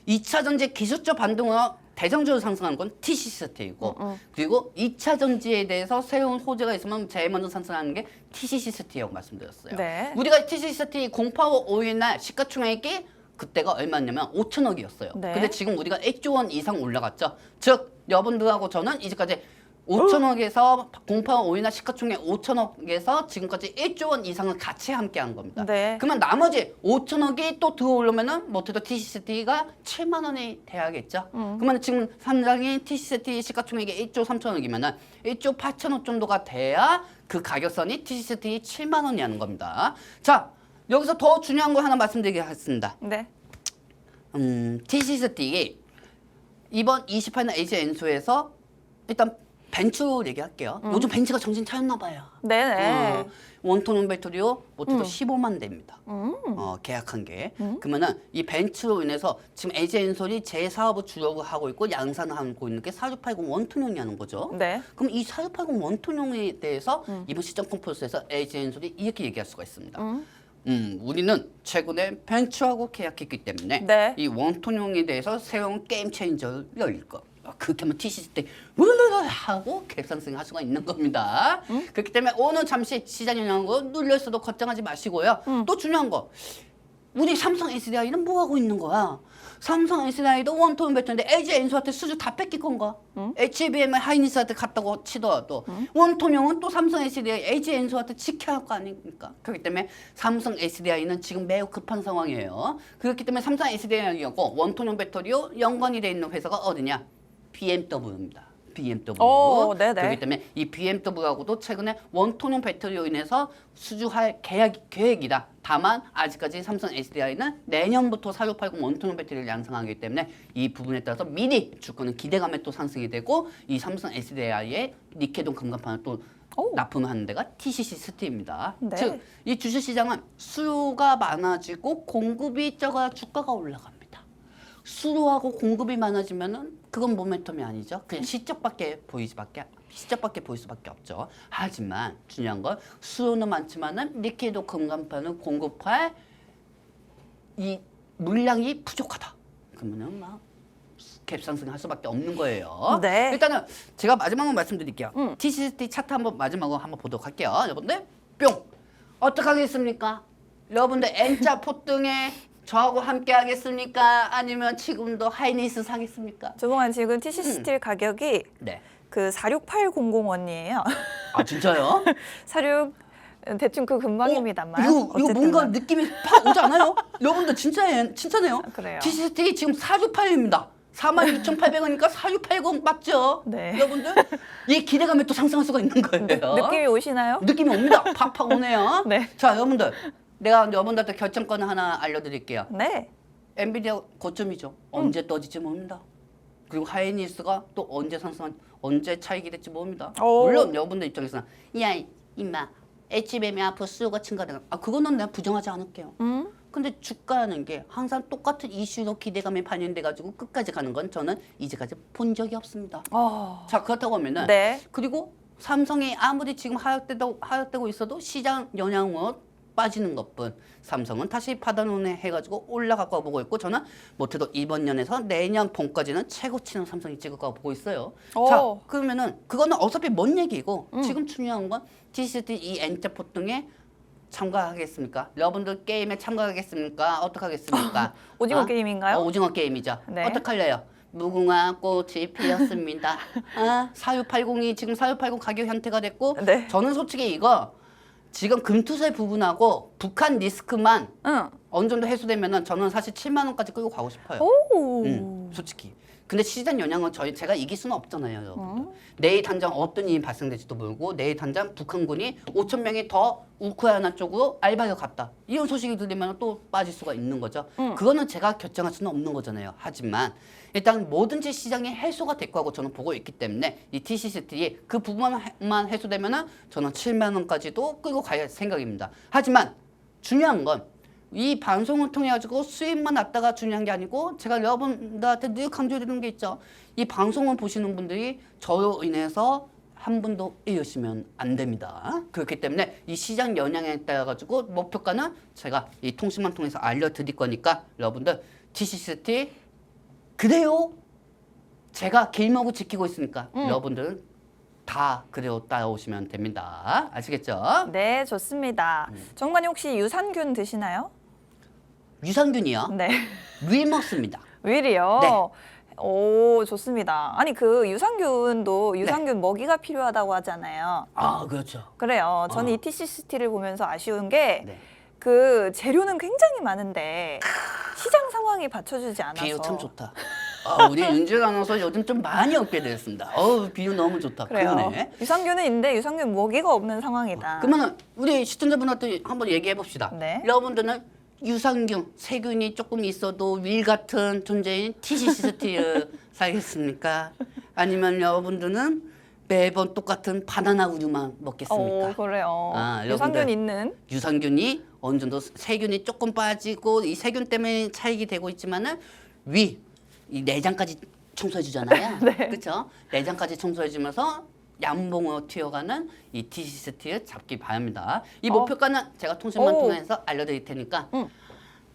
2차 전지 기술적 반등으로 대장주로 상승하는 건 TCC 세트이고 그리고 2차 전지에 대해서 새로운 호재가 있으면 제일 먼저 상승하는 게 TCC 세트라고 말씀드렸어요. 네. 우리가 TCC 세트 공파워 5일 날 시가총액이 그때가 얼마냐면 5천억이었어요. 네. 근데 지금 우리가 1조 원 이상 올라갔죠. 즉 여러분들하고 저는 이제까지 5천억에서 공파원 5일날 시가총액 5천억에서 지금까지 1조 원 이상을 같이 함께한 겁니다. 네. 그러면 나머지 5천억이 또 들어오려면은 못해도 TCCT가 7만 원이 돼야겠죠. 그러면 지금 삼성이 TCCT 시가총액이 1조 3천억이면은 1조 8천억 정도가 돼야 그 가격선이 TCCT 7만 원이라는 겁니다. 자, 여기서 더 중요한 거 하나 말씀드리겠습니다. 네. TCCT 이번 28년 LG 엔소에서 일단 벤츠 얘기할게요. 요즘 벤츠가 정신 차렸나 봐요. 네네. 원톤 배터리로 못해도 15만 대입니다. 계약한 게. 그러면은 이 벤츠로 인해서 지금 LG 엔솔이 제 사업을 주력으로 하고 있고 양산을 하고 있는 게 4680 원톤용이라는 거죠. 네. 그럼 이 4680 원톤용에 대해서 이번 시점 콘퍼런스에서 LG 엔솔이 이렇게 얘기할 수가 있습니다. 우리는 최근에 벤츠하고 계약했기 때문에 네. 이 원톤용에 대해서 새로운 게임 체인저를 열릴 거. 그렇게 하면 TCC 때 울르르 하고 갭상승 할 수가 있는 겁니다. 그렇기 때문에 오늘 잠시 시장 영향으로 눌렸어도 걱정하지 마시고요. 또 중요한 거, 우리 삼성 SDI는 뭐 하고 있는 거야? 삼성 SDI도 원톤 배터리인데 LG 엔소한테 수주 다 뺏길 건가? HBM 하이닉스한테 갔다고 치더라도 원톤용은 또 삼성 SDI, LG 엔소한테 지켜야 할 거 아닙니까? 그렇기 때문에 삼성 SDI는 지금 매우 급한 상황이에요. 그렇기 때문에 삼성 SDI하고 원톤용 배터리로 연관이 돼 있는 회사가 어디냐? BMW입니다. BMW. 오, 네네. 그렇기 때문에 이 BMW하고도 최근에 원톤용 배터리로 인해서 수주할 계획이다. 다만 아직까지 삼성 SDI는 내년부터 4680 원톤용 배터리를 양산하기 때문에 이 부분에 따라서 미리 주가는 기대감에 또 상승이 되고 이 삼성 SDI의 니케돈 금간판을 또 납품하는 데가 TCC 스티입니다. 네. 즉, 이 주식시장은 수요가 많아지고 공급이 적어야 주가가 올라갑니다. 수요하고 공급이 많아지면은 그건 모멘텀이 아니죠. 그냥 시적밖에 보일 수밖에 없죠. 하지만 중요한 건 수요는 많지만은 니케도 금간판을 공급할 이 물량이 부족하다. 그러면은 막 갭상승할 수밖에 없는 거예요. 네. 일단은 제가 마지막으로 말씀드릴게요. TCT 차트 한번 마지막으로 한번 보도록 할게요. 여러분들 뿅 어떻게 하겠습니까? 여러분들 N자 폭등에 저하고 함께 하겠습니까? 아니면 지금도 하이닉스 사겠습니까? 조봉환 지금 TCC 스틸 가격이 네. 그 46800원이에요. 아 진짜요? 46 대충 그 근방입니다만. 이거 어쨌든 뭔가 느낌이 팍 오지 않아요? 여러분들 진짜네요. 그래요. TCT 지금 468입니다. 46,800원이니까 4680 맞죠? 네. 여러분들 이 기대감에 또 상승할 수가 있는 거예요. 느낌이 오시나요? 느낌이 옵니다. 팍팍 오네요. 네. 자 여러분들 내가 여러분들한테 결정권을 하나 알려드릴게요. 네. 엔비디아 고점이죠. 언제 떠질지 모릅니다. 그리고 하이닉스가 또 언제 차익이 될지 모릅니다. 오. 물론 여러분들 입장에서는 야 임마 HBM이 앞으로 수요가 증가되는 그거는 내가 부정하지 않을게요. 근데 주가라는 게 항상 똑같은 이슈로 기대감이 반영돼 가지고 끝까지 가는 건 저는 이제까지 본 적이 없습니다. 자 그렇다고 하면은 네. 그리고 삼성이 아무리 지금 하락되고 있어도 시장 영향으로 빠지는 것뿐. 삼성은 다시 받아놓네 해가지고 올라갈 거 보고 있고 저는 못해도 이번 년에서 내년 봄까지는 최고치는 삼성이 찍을 거 보고 있어요. 오. 자 그러면은 그거는 어차피 먼 얘기고 지금 중요한 건 TCT 이 엔터포 등에 참가하겠습니까? 여러분들 게임에 참가하겠습니까? 어떻게 하겠습니까? 오징어 게임인가요? 오징어 게임이죠. 네. 어떻게 할래요? 무궁화 꽃이 피었습니다. 4680이 지금 4680 가격 현태가 됐고 네. 저는 솔직히 이거 지금 금투세 부분하고 북한 리스크만 응. 어느 정도 해소되면은 저는 사실 7만 원까지 끌고 가고 싶어요. 오. 솔직히. 근데 시장 영향은 제가 이길 수는 없잖아요, 여러분. 내일 당장 어떤 일이 발생될지도 모르고 내일 당장 북한군이 5천 명이 더 우크라이나 쪽으로 알바를 갔다. 이런 소식이 들리면 또 빠질 수가 있는 거죠. 그거는 제가 결정할 수는 없는 거잖아요. 하지만 일단 뭐든지 시장이 해소가 될 거라고 저는 보고 있기 때문에 이 TCCT에 그 부분만 해소되면은 저는 7만 원까지도 끌고 갈 생각입니다. 하지만 중요한 건 이 방송을 통해 가지고 수익만 났다가 중요한 게 아니고 제가 여러분들한테 늘 강조드리는 게 있죠. 이 방송을 보시는 분들이 저로 인해서 한 분도 잃으시면 안 됩니다. 그렇기 때문에 이 시장 영향에 따라 가지고 목표가는 제가 이 통신망 통해서 알려드릴 거니까 여러분들 TCCT 그래요. 제가 길목을 지키고 있으니까 여러분들은 다 그대로 따라오시면 됩니다. 아시겠죠? 네, 좋습니다. 전문가님 혹시 유산균 드시나요? 유산균이요. 네. 위 먹습니다. 윌이요? 네. 오, 좋습니다. 아니, 그 유산균도 유산균 먹이가 필요하다고 하잖아요. 아 그렇죠. 그래요. 저는 이 TCCT를 보면서 아쉬운 게 네. 그 재료는 굉장히 많은데 시장 상황이 받쳐주지 않아서. 비유 참 좋다. 우리 윤지은 아나운서 요즘 좀 많이 얻게 됐습니다. 비유 너무 좋다. 그래요. 그러네. 유산균은 있는데 유산균 먹이가 없는 상황이다. 그러면 우리 시청자분한테 한번 얘기해 봅시다. 네. 여러분들은 유산균, 세균이 조금 있어도 윌 같은 존재인 TCCT를 사겠습니까? 아니면 여러분들은 매번 똑같은 바나나 우유만 먹겠습니까? 그래요. 여러분들 유산균 있는. 유산균이 어느 정도 세균이 조금 빠지고 이 세균 때문에 차익이 되고 있지만은 이 내장까지 청소해 주잖아요. 네. 그렇죠? 내장까지 청소해 주면서 양봉으로 튀어가는 이 TCCT를 잡기 바랍니다. 이 목표가는 제가 통신만 통해서 알려드릴 테니까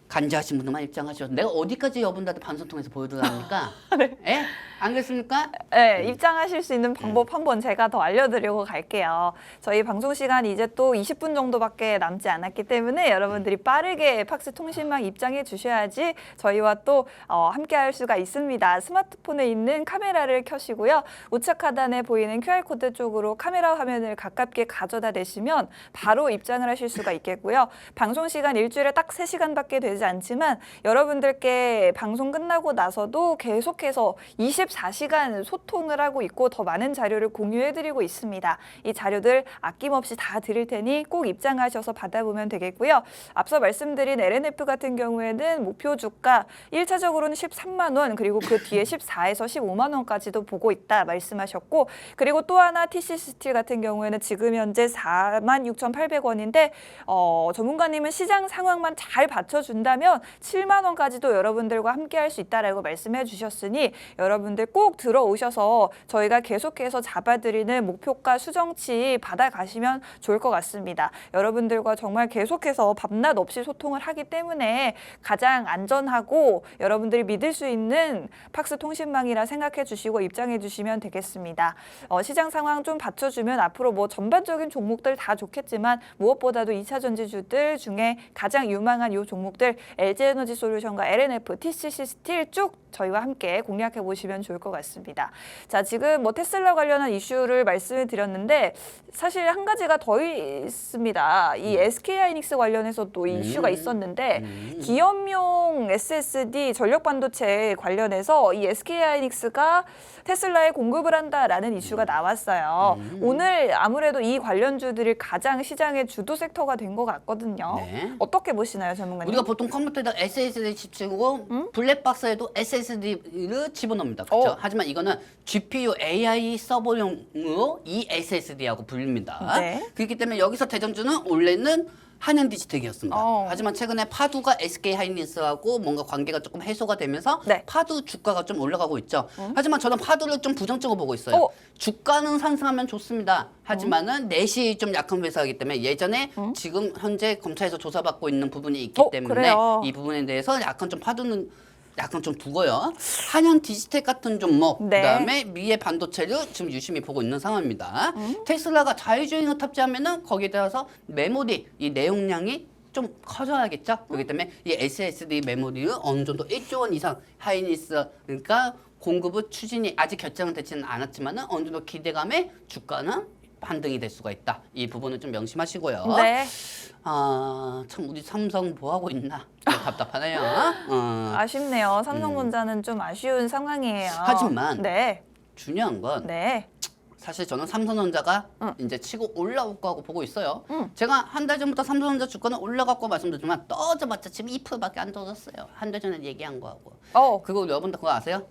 간지하신 분들만 입장하셔서 내가 어디까지 여러분들한테 방송 통해서 보여드립니까? 네. 예? 안 그렇습니까? 네, 입장하실 수 있는 방법 한번 제가 더 알려드리고 갈게요. 저희 방송 시간이 이제 또 20분 정도밖에 남지 않았기 때문에 여러분들이 빠르게 팍스 통신망 입장해 주셔야지 저희와 또 함께 할 수가 있습니다. 스마트폰에 있는 카메라를 켜시고요. 우측 하단에 보이는 QR코드 쪽으로 카메라 화면을 가깝게 가져다 대시면 바로 입장을 하실 수가 있겠고요. 방송 시간 일주일에 딱 3시간밖에 되지 않지만 여러분들께 방송 끝나고 나서도 계속해서 24시간 소통을 하고 있고 더 많은 자료를 공유해드리고 있습니다. 이 자료들 아낌없이 다 드릴 테니 꼭 입장하셔서 받아보면 되겠고요. 앞서 말씀드린 LNF 같은 경우에는 목표 주가 1차적으로는 13만 원 그리고 그 뒤에 14에서 15만 원까지도 보고 있다 말씀하셨고 그리고 또 하나 TCCT 같은 경우에는 지금 현재 46,800원인데 전문가님은 시장 상황만 잘 받쳐준다면 7만 원까지도 여러분들과 함께 할 수 있다라고 말씀해 주셨으니 여러분들 꼭 들어오셔서 저희가 계속해서 잡아드리는 목표가 수정치 받아가시면 좋을 것 같습니다. 여러분들과 정말 계속해서 밤낮 없이 소통을 하기 때문에 가장 안전하고 여러분들이 믿을 수 있는 팍스 통신망이라 생각해 주시고 입장해 주시면 되겠습니다. 시장 상황 좀 받쳐주면 앞으로 뭐 전반적인 종목들 다 좋겠지만 무엇보다도 2차 전지주들 중에 가장 유망한 이 종목들 LG에너지 솔루션과 LNF, TCC 스틸 쭉 저희와 함께 공략해 보시면 좋을 것 같습니다. 자, 지금 뭐 테슬라 관련한 이슈를 말씀을 드렸는데 사실 한 가지가 더 있습니다. 이 SK하이닉스 관련해서 또 이슈가 있었는데 기업용 SSD 전력 반도체 관련해서 이 SK하이닉스가 테슬라에 공급을 한다라는 이슈가 나왔어요. 오늘 아무래도 이 관련주들이 가장 시장의 주도 섹터가 된 것 같거든요. 네. 어떻게 보시나요, 전문가님? 우리가 보통 컴퓨터에다 SSD 집중하고 블랙박스에도 SSD를 집어넣습니다. 그렇죠? 하지만 이거는 GPU AI 서버용으로 이 SSD하고 불립니다. 네. 그렇기 때문에 여기서 대장주는 원래는 한양 디지텍이었습니다. 어. 하지만 최근에 파두가 SK 하이닉스하고 뭔가 관계가 조금 해소가 되면서 네. 파두 주가가 좀 올라가고 있죠. 하지만 저는 파두를 좀 부정적으로 보고 있어요. 어. 주가는 상승하면 좋습니다. 하지만은 내시 좀 약한 회사이기 때문에 예전에 지금 현재 검찰에서 조사받고 있는 부분이 있기 때문에 그래요. 이 부분에 대해서 약간 좀 파두는 약간 좀 두고요. 한양 디지텍 같은 종목, 네. 그다음에 미래 반도체를 지금 유심히 보고 있는 상황입니다. 테슬라가 자율주행을 탑재하면은 거기에 따라서 메모리 이 내용량이 좀 커져야겠죠. 그렇기 때문에 이 SSD 메모리를 어느 정도 1조 원 이상 하이닉스 그러니까 공급을 추진이 아직 결정은 되지는 않았지만은 어느 정도 기대감에 주가는 반등이 될 수가 있다. 이 부분은 좀 명심하시고요. 네. 아, 참 우리 삼성 뭐 하고 있나? 좀 답답하네요. 아쉽네요. 삼성전자는 좀 아쉬운 상황이에요. 하지만 네. 중요한 건 네. 사실 저는 삼성전자가 이제 치고 올라올 거라고 보고 있어요. 제가 한 달 전부터 삼성전자 주가는 올라갔고 말씀드렸지만 떠져봤자 지금 2%밖에 안 떨어졌어요. 한 달 전에 얘기한 거하고. 그리고 여러분들 그거 아세요?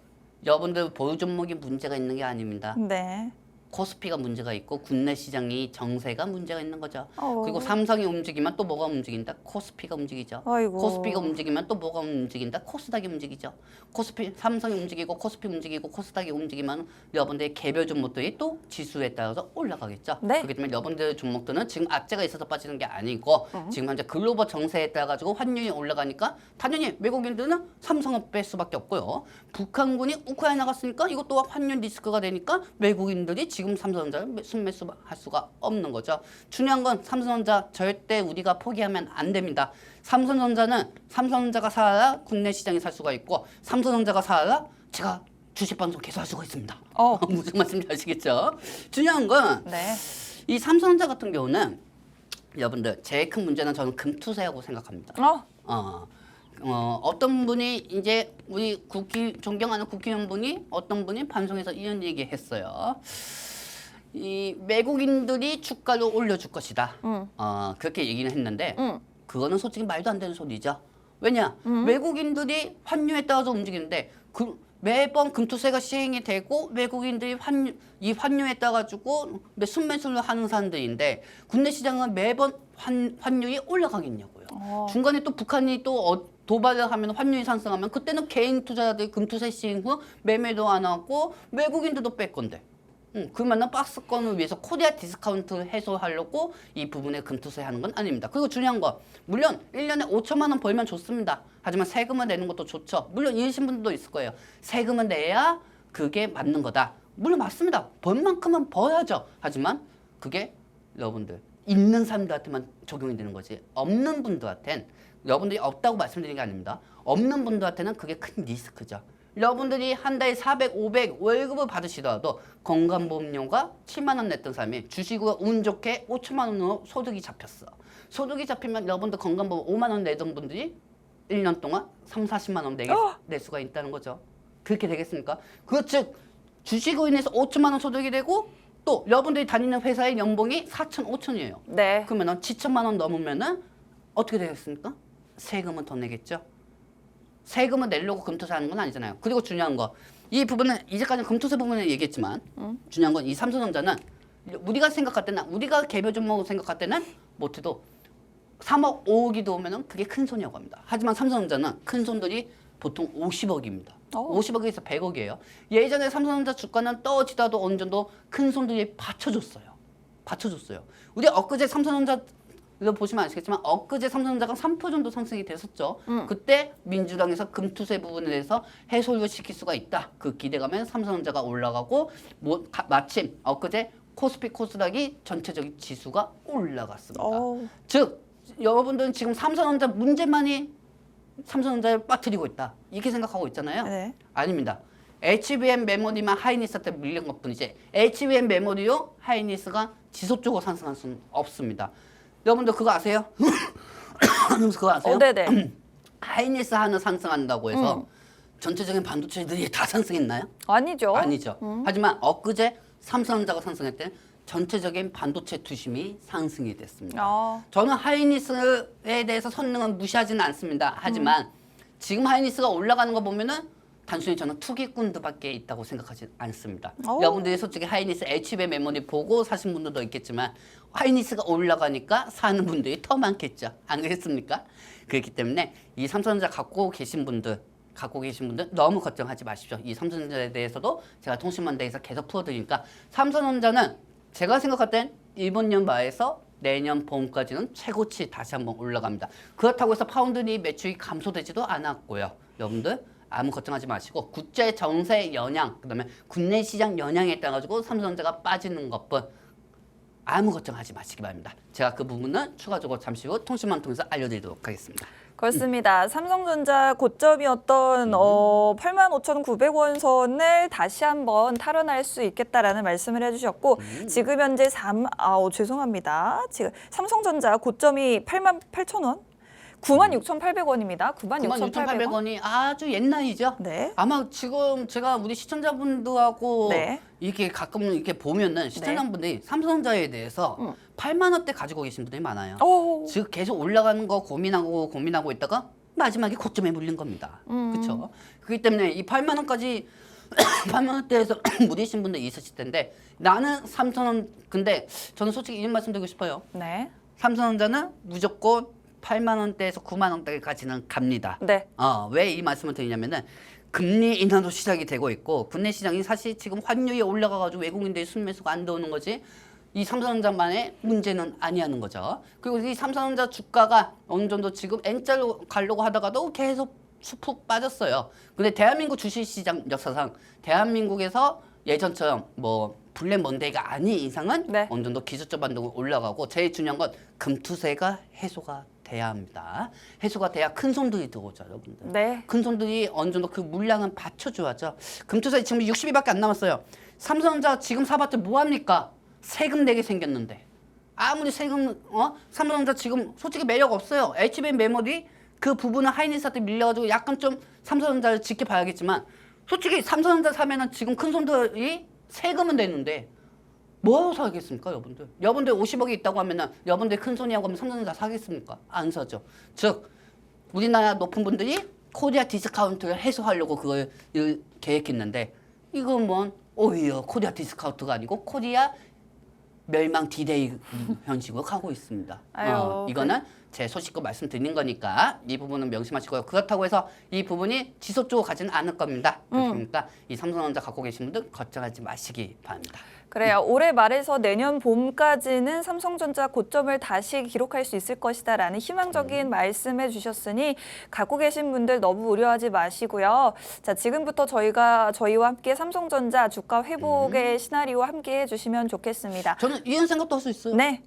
여러분들 보유 종목이 문제가 있는 게 아닙니다. 네. 코스피가 문제가 있고 국내 시장이 정세가 문제가 있는 거죠. 어. 그리고 삼성이 움직이면 또 뭐가 움직인다? 코스피가 움직이죠. 아이고. 코스피가 움직이면 또 뭐가 움직인다? 코스닥이 움직이죠. 코스피 삼성이 움직이고 코스피 움직이고 코스닥이 움직이면 여러분들의 개별 종목들이 또 지수에 따라서 올라가겠죠. 네. 그렇기 때문에 여러분들 종목들은 지금 악재가 있어서 빠지는 게 아니고 지금 현재 글로벌 정세에 따라 가지고 환율이 올라가니까 당연히 외국인들은 삼성을 뺄 수밖에 없고요. 북한군이 우크라이나 갔으니까 이것 또한 환율 리스크가 되니까 외국인들이 지금 삼성전자를 순매수할 수가 없는 거죠. 중요한 건 삼성전자 절대 우리가 포기하면 안 됩니다. 삼성전자가 살아야 국내 시장이 살 수가 있고 삼성전자가 살아야 제가 주식 방송 계속 할 수가 있습니다. 무슨 말씀인지 아시겠죠? 중요한 건 네. 이 삼성전자 같은 경우는 여러분들 제일 큰 문제는 저는 금투세라고 생각합니다. 어떤 분이 이제 우리 존경하는 국회의원분이 어떤 분이 방송에서 이런 얘기했어요. 이 외국인들이 주가를 올려줄 것이다. 그렇게 얘기는 했는데 그거는 솔직히 말도 안 되는 소리죠. 왜냐? 외국인들이 환율에 따라서 움직이는데 매번 금투세가 시행이 되고 외국인들이 이 환율에 따라 가지고 순매수를 하는 사람들인데 국내 시장은 매번 환율이 올라가겠냐고요. 중간에 또 북한이 또 도발을 하면 환율이 상승하면 그때는 개인 투자자들이 금투세 시행 후 매매도 안 하고 외국인들도 뺄 건데. 그러면 박스권을 위해서 코리아 디스카운트 해소하려고 이 부분에 금투세 하는 건 아닙니다. 그리고 중요한 거 물론 1년에 5천만 원 벌면 좋습니다. 하지만 세금을 내는 것도 좋죠. 물론 이러신 분들도 있을 거예요. 세금을 내야 그게 맞는 거다. 물론 맞습니다. 번 만큼은 벌어야죠. 하지만 그게 여러분들 있는 사람들한테만 적용이 되는 거지 없는 분들한테는 여러분들이 없다고 말씀드리는 게 아닙니다. 없는 분들한테는 그게 큰 리스크죠. 여러분들이 한 달에 400, 500 월급을 받으시더라도 건강보험료가 7만 원 냈던 사람이 주식으로 운 좋게 5천만 원으로 소득이 잡혔어. 소득이 잡히면 여러분들 건강보험 5만 원 내던 분들이 1년 동안 3, 40만 원 낼 수가 있다는 거죠. 그렇게 되겠습니까? 그 즉 주식으로 인해서 5천만 원 소득이 되고 또 여러분들이 다니는 회사의 연봉이 4천, 5천이에요. 네. 그러면 7천만 원 넘으면은 어떻게 되겠습니까? 세금은 더 내겠죠. 세금을 내려고 금투세 하는 건 아니잖아요. 그리고 중요한 거, 이 부분은 이제까지 금투세 부분을 얘기했지만 중요한 건 이 삼성전자는 우리가 생각할 때는 우리가 개별 종목으로 생각할 때는 못해도 3억, 5억이 들어오면은 그게 큰 손이라고 합니다. 하지만 삼성전자는 큰 손들이 보통 50억입니다. 50억에서 100억이에요. 예전에 삼성전자 주가는 떨어지다도 어느 정도 큰 손들이 받쳐줬어요. 우리 엊그제 삼성전자 이거 보시면 아시겠지만 엊그제 삼성전자가 3% 정도 상승이 됐었죠. 그때 민주당에서 금투세 부분에 대해서 해소를 시킬 수가 있다. 그 기대감에 삼성전자가 올라가고 마침 엊그제 코스피 코스닥이 전체적인 지수가 올라갔습니다. 즉 여러분들은 지금 삼성전자 문제만이 삼성전자를 빠뜨리고 있다. 이렇게 생각하고 있잖아요. 네. 아닙니다. HBM 메모리만 하이닉스한테 밀린 것뿐이지 HBM 메모리로 하이닉스가 지속적으로 상승할 수는 없습니다. 여러분들 그거 아세요? 그거 아세요? 네네. 하이닉스 하나 상승한다고 해서 전체적인 반도체들이 다 상승했나요? 아니죠. 아니죠. 하지만 엊그제 삼성전자가 상승할 때 전체적인 반도체 투심이 상승이 됐습니다. 저는 하이닉스에 대해서 선능은 무시하지는 않습니다. 하지만 지금 하이닉스가 올라가는 거 보면은 단순히 저는 투기꾼들밖에 있다고 생각하지 않습니다. 오. 여러분들이 솔직히 하이닉스 HB의 메모리 보고 사신 분들도 있겠지만 하이닉스가 올라가니까 사는 분들이 더 많겠죠. 안 그렇습니까? 그렇기 때문에 이 삼성전자 갖고 계신 분들 너무 걱정하지 마십시오. 이 삼성전자에 대해서도 제가 통신만대에서 계속 풀어드리니까 삼성전자는 제가 생각할 땐 이번 년 말에서 내년 봄까지는 최고치 다시 한번 올라갑니다. 그렇다고 해서 파운드리 매출이 감소되지도 않았고요. 여러분들 아무 걱정하지 마시고 국제 정세 영향, 그다음에 국내 시장 영향에 따라 가지고 삼성전자가 빠지는 것뿐 아무 걱정하지 마시기 바랍니다. 제가 그 부분은 추가적으로 잠시 후 통신망 통해서 알려드리도록 하겠습니다. 그렇습니다. 삼성전자 고점이었던 85,900원 선을 다시 한번 탈환할 수 있겠다라는 말씀을 해주셨고 지금 현재 죄송합니다. 지금 삼성전자 고점이 88,000원? 96,800원입니다. 96,800원. 96,800원이 아주 옛날이죠. 네. 아마 지금 제가 우리 시청자분들하고 네. 이렇게 가끔 이렇게 보면은 시청자분들이 삼성전자에 대해서 8만 원대 가지고 계신 분들이 많아요. 오. 즉 계속 올라가는 거 고민하고 있다가 마지막에 고점에 물린 겁니다. 그렇죠? 그렇기 때문에 이 8만 원까지 8만 원대에서 무리신 분들 있으실 텐데 나는 삼성은 근데 저는 솔직히 이런 말씀드리고 싶어요. 네. 삼성전자는 무조건 8만 원대에서 9만 원대까지는 갑니다. 네. 왜 이 말씀을 드리냐면은 금리 인하도 시작이 되고 있고 국내 시장이 사실 지금 환율이 올라가가지고 외국인들이 순매수가 안 들어오는 거지 이 삼성전자만의 문제는 아니하는 거죠. 그리고 이 삼성전자 주가가 어느 정도 지금 N자로 가려고 하다가도 계속 수푹 빠졌어요. 근데 대한민국 주식시장 역사상 대한민국에서 예전처럼 뭐 블랙 먼데이가 아닌 이상은 네. 어느 정도 기술적 반등으로 올라가고 제일 중요한 건 금투세가 해소가 돼야 합니다. 해소가 돼야 큰 손들이 들어오죠, 여러분들. 네. 큰 손들이 어느 정도 그 물량은 받쳐줘야죠. 금투세 지금 60일밖에 안 남았어요. 삼성전자 지금 사봤자 뭐합니까? 세금 내게 생겼는데. 아무리 세금, 삼성전자 지금 솔직히 매력 없어요. HBM 메모리 그 부분은 하이닉스한테 밀려가지고 약간 좀 삼성전자를 지켜봐야겠지만 솔직히 삼성전자 사면은 지금 큰 손들이 세금은 내는데 뭐하러 사겠습니까, 여러분들? 여러분들 50억이 있다고 하면은 여러분들 큰 손이라고 하면 삼성전자 사겠습니까? 안 사죠. 즉 우리나라 높은 분들이 코리아 디스카운트를 해소하려고 그걸 계획했는데 이건 뭐 오히려 코리아 디스카운트가 아니고 코리아 멸망 디데이 현식으로 가고 있습니다. 아유, 이거는 제 소식껏 말씀드린 거니까 이 부분은 명심하시고요. 그렇다고 해서 이 부분이 지속적으로 가지는 않을 겁니다. 그러니까 이 삼성전자 갖고 계신 분들 걱정하지 마시기 바랍니다. 그래요. 올해 말에서 내년 봄까지는 삼성전자 고점을 다시 기록할 수 있을 것이다라는 희망적인 말씀해 주셨으니 갖고 계신 분들 너무 우려하지 마시고요. 자, 지금부터 저희와 함께 삼성전자 주가 회복의 시나리오 함께 해주시면 좋겠습니다. 저는 이런 생각도 할 수 있어요. 네.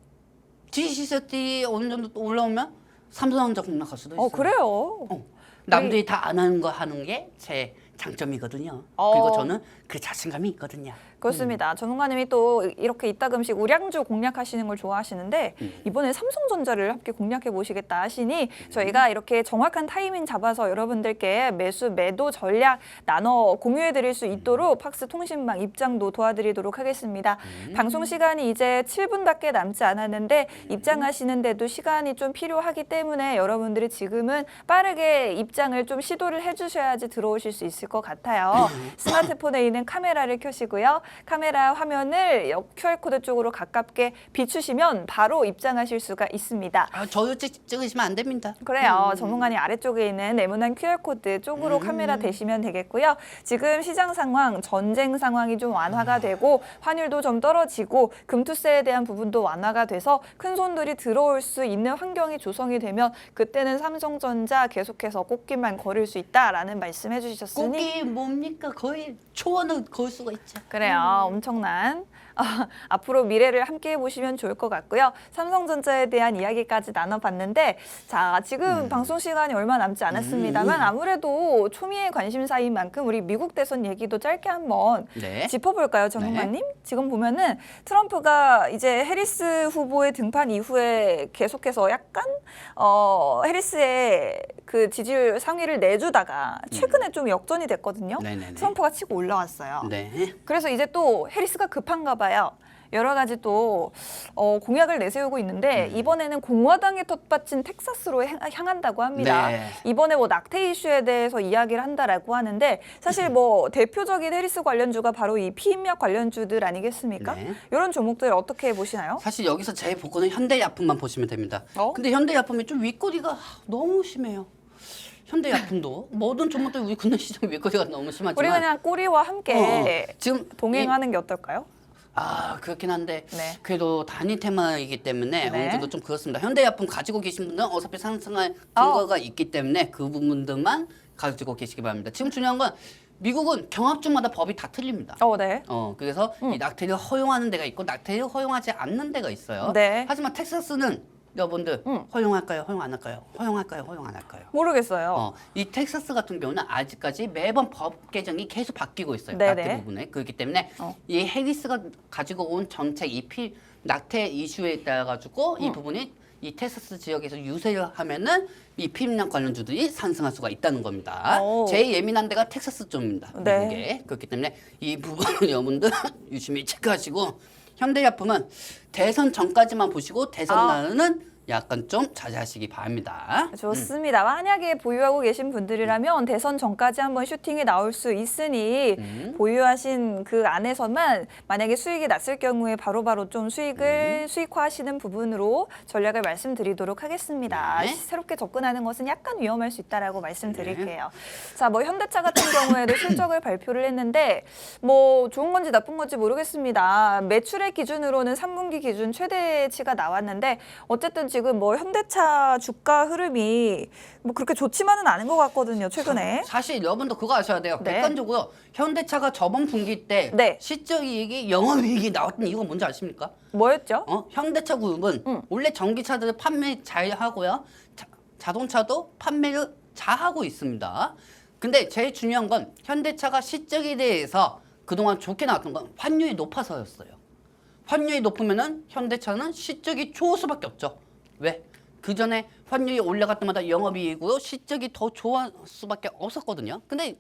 GC세티 어느 정도 또 올라오면 삼성전자 공략할 수도 있어요. 그래요. 남들이 다 안 하는 거 하는 게 제 장점이거든요. 그리고 저는 그 자신감이 있거든요. 그렇습니다. 전문가님이 또 이렇게 이따금씩 우량주 공략하시는 걸 좋아하시는데 이번에 삼성전자를 함께 공략해 보시겠다 하시니 저희가 이렇게 정확한 타이밍 잡아서 여러분들께 매도 전략 나눠 공유해 드릴 수 있도록 팍스 통신망 입장도 도와드리도록 하겠습니다. 방송 시간이 이제 7분밖에 남지 않았는데 입장하시는데도 시간이 좀 필요하기 때문에 여러분들이 지금은 빠르게 입장을 좀 시도를 해주셔야지 들어오실 수 있을 것 같아요. 스마트폰에 있는 카메라를 켜시고요. 카메라 화면을 QR코드 쪽으로 가깝게 비추시면 바로 입장하실 수가 있습니다. 저요 찍으시면 안 됩니다. 그래요. 전문가님 아래쪽에 있는 네모난 QR코드 쪽으로 카메라 대시면 되겠고요. 지금 시장 상황, 전쟁 상황이 좀 완화가 되고 환율도 좀 떨어지고 금투세에 대한 부분도 완화가 돼서 큰 손들이 들어올 수 있는 환경이 조성이 되면 그때는 삼성전자 계속해서 꽃길만 걸을 수 있다라는 말씀해 주셨으니 꽃이 뭡니까? 거의 초원을 걸 수가 있죠. 그래요. 엄청난 앞으로 미래를 함께 해보시면 좋을 것 같고요. 삼성전자에 대한 이야기까지 나눠봤는데 자 지금 방송 시간이 얼마 남지 않았습니다만 아무래도 초미의 관심사인 만큼 우리 미국 대선 얘기도 짧게 한번 짚어볼까요, 전문가님? 지금 보면은 트럼프가 이제 해리스 후보의 등판 이후에 계속해서 약간 해리스의 그 지지율 상위를 내주다가 최근에 좀 역전이 됐거든요. 트럼프가 치고 올라왔어요. 그래서 이제 또 해리스가 급한가 봐요. 여러 가지 또 공약을 내세우고 있는데 이번에는 공화당이 텃밭인 텍사스로 향한다고 합니다. 네. 이번에 뭐 낙태 이슈에 대해서 이야기를 한다라고 하는데 사실 뭐 대표적인 해리스 관련주가 바로 이 피임약 관련주들 아니겠습니까? 네. 이런 종목들 어떻게 보시나요? 사실 여기서 제 복권은 현대약품만 보시면 됩니다. 근데 현대약품이 좀 윗꼬리가 너무 심해요. 현대약품도 모든 종목들 우리 국내 시장 윗꼬리가 너무 심하지만 우리 그냥 꼬리와 함께 지금 동행하는 게 어떨까요? 그렇긴 한데 네. 그래도 단위 테마이기 때문에 네. 어느 정도 좀 그렇습니다. 현대약품 가지고 계신 분들은 어차피 상승할 근거가 있기 때문에 그 부분들만 가지고 계시기 바랍니다. 지금 중요한 건 미국은 경합주마다 법이 다 틀립니다. 네. 그래서 이 낙태를 허용하는 데가 있고 낙태를 허용하지 않는 데가 있어요. 네. 하지만 텍사스는 여러분들 허용할까요? 허용 안 할까요? 허용할까요? 허용 안 할까요? 모르겠어요. 이 텍사스 같은 경우는 아직까지 매번 법 개정이 계속 바뀌고 있어요. 네네. 낙태 부분에. 그렇기 때문에 이 해리스가 가지고 온 정책, 낙태 이슈에 따라 가지고 이 부분이 이 텍사스 지역에서 유세를 하면은 이 피임약 관련주들이 상승할 수가 있다는 겁니다. 오. 제일 예민한 데가 텍사스 쪽입니다. 네. 미국에. 그렇기 때문에 이 부분을 여러분들 유심히 체크하시고 현대약품은 대선 전까지만 보시고 대선 날은 약간 좀 자제하시기 바랍니다. 좋습니다. 만약에 보유하고 계신 분들이라면 대선 전까지 한번 슈팅이 나올 수 있으니 보유하신 그 안에서만 만약에 수익이 났을 경우에 바로바로 좀 수익을 수익화하시는 부분으로 전략을 말씀드리도록 하겠습니다. 네. 새롭게 접근하는 것은 약간 위험할 수 있다라고 말씀드릴게요. 자, 뭐 현대차 같은 경우에도 실적을 발표를 했는데 뭐 좋은 건지 나쁜 건지 모르겠습니다. 매출액 기준으로는 3분기 기준 최대치가 나왔는데 어쨌든 지금 뭐 현대차 주가 흐름이 뭐 그렇게 좋지만은 않은 것 같거든요, 최근에. 사실 여러분도 그거 아셔야 돼요. 네. 객관적으로 현대차가 저번 분기 때 네. 실적이익이 영업이익이 나왔던 이유가 뭔지 아십니까? 뭐였죠? 현대차 그룹은 원래 전기차들을 판매 잘 하고요. 자동차도 판매를 잘 하고 있습니다. 근데 제일 중요한 건 현대차가 실적에 대해서 그동안 좋게 나왔던 건 환율이 높아서였어요. 환율이 높으면은 현대차는 실적이 좋을 수밖에 없죠. 왜? 그 전에 환율이 올라갈 때마다 영업이익으로 실적이 더 좋을 수밖에 없었거든요. 근데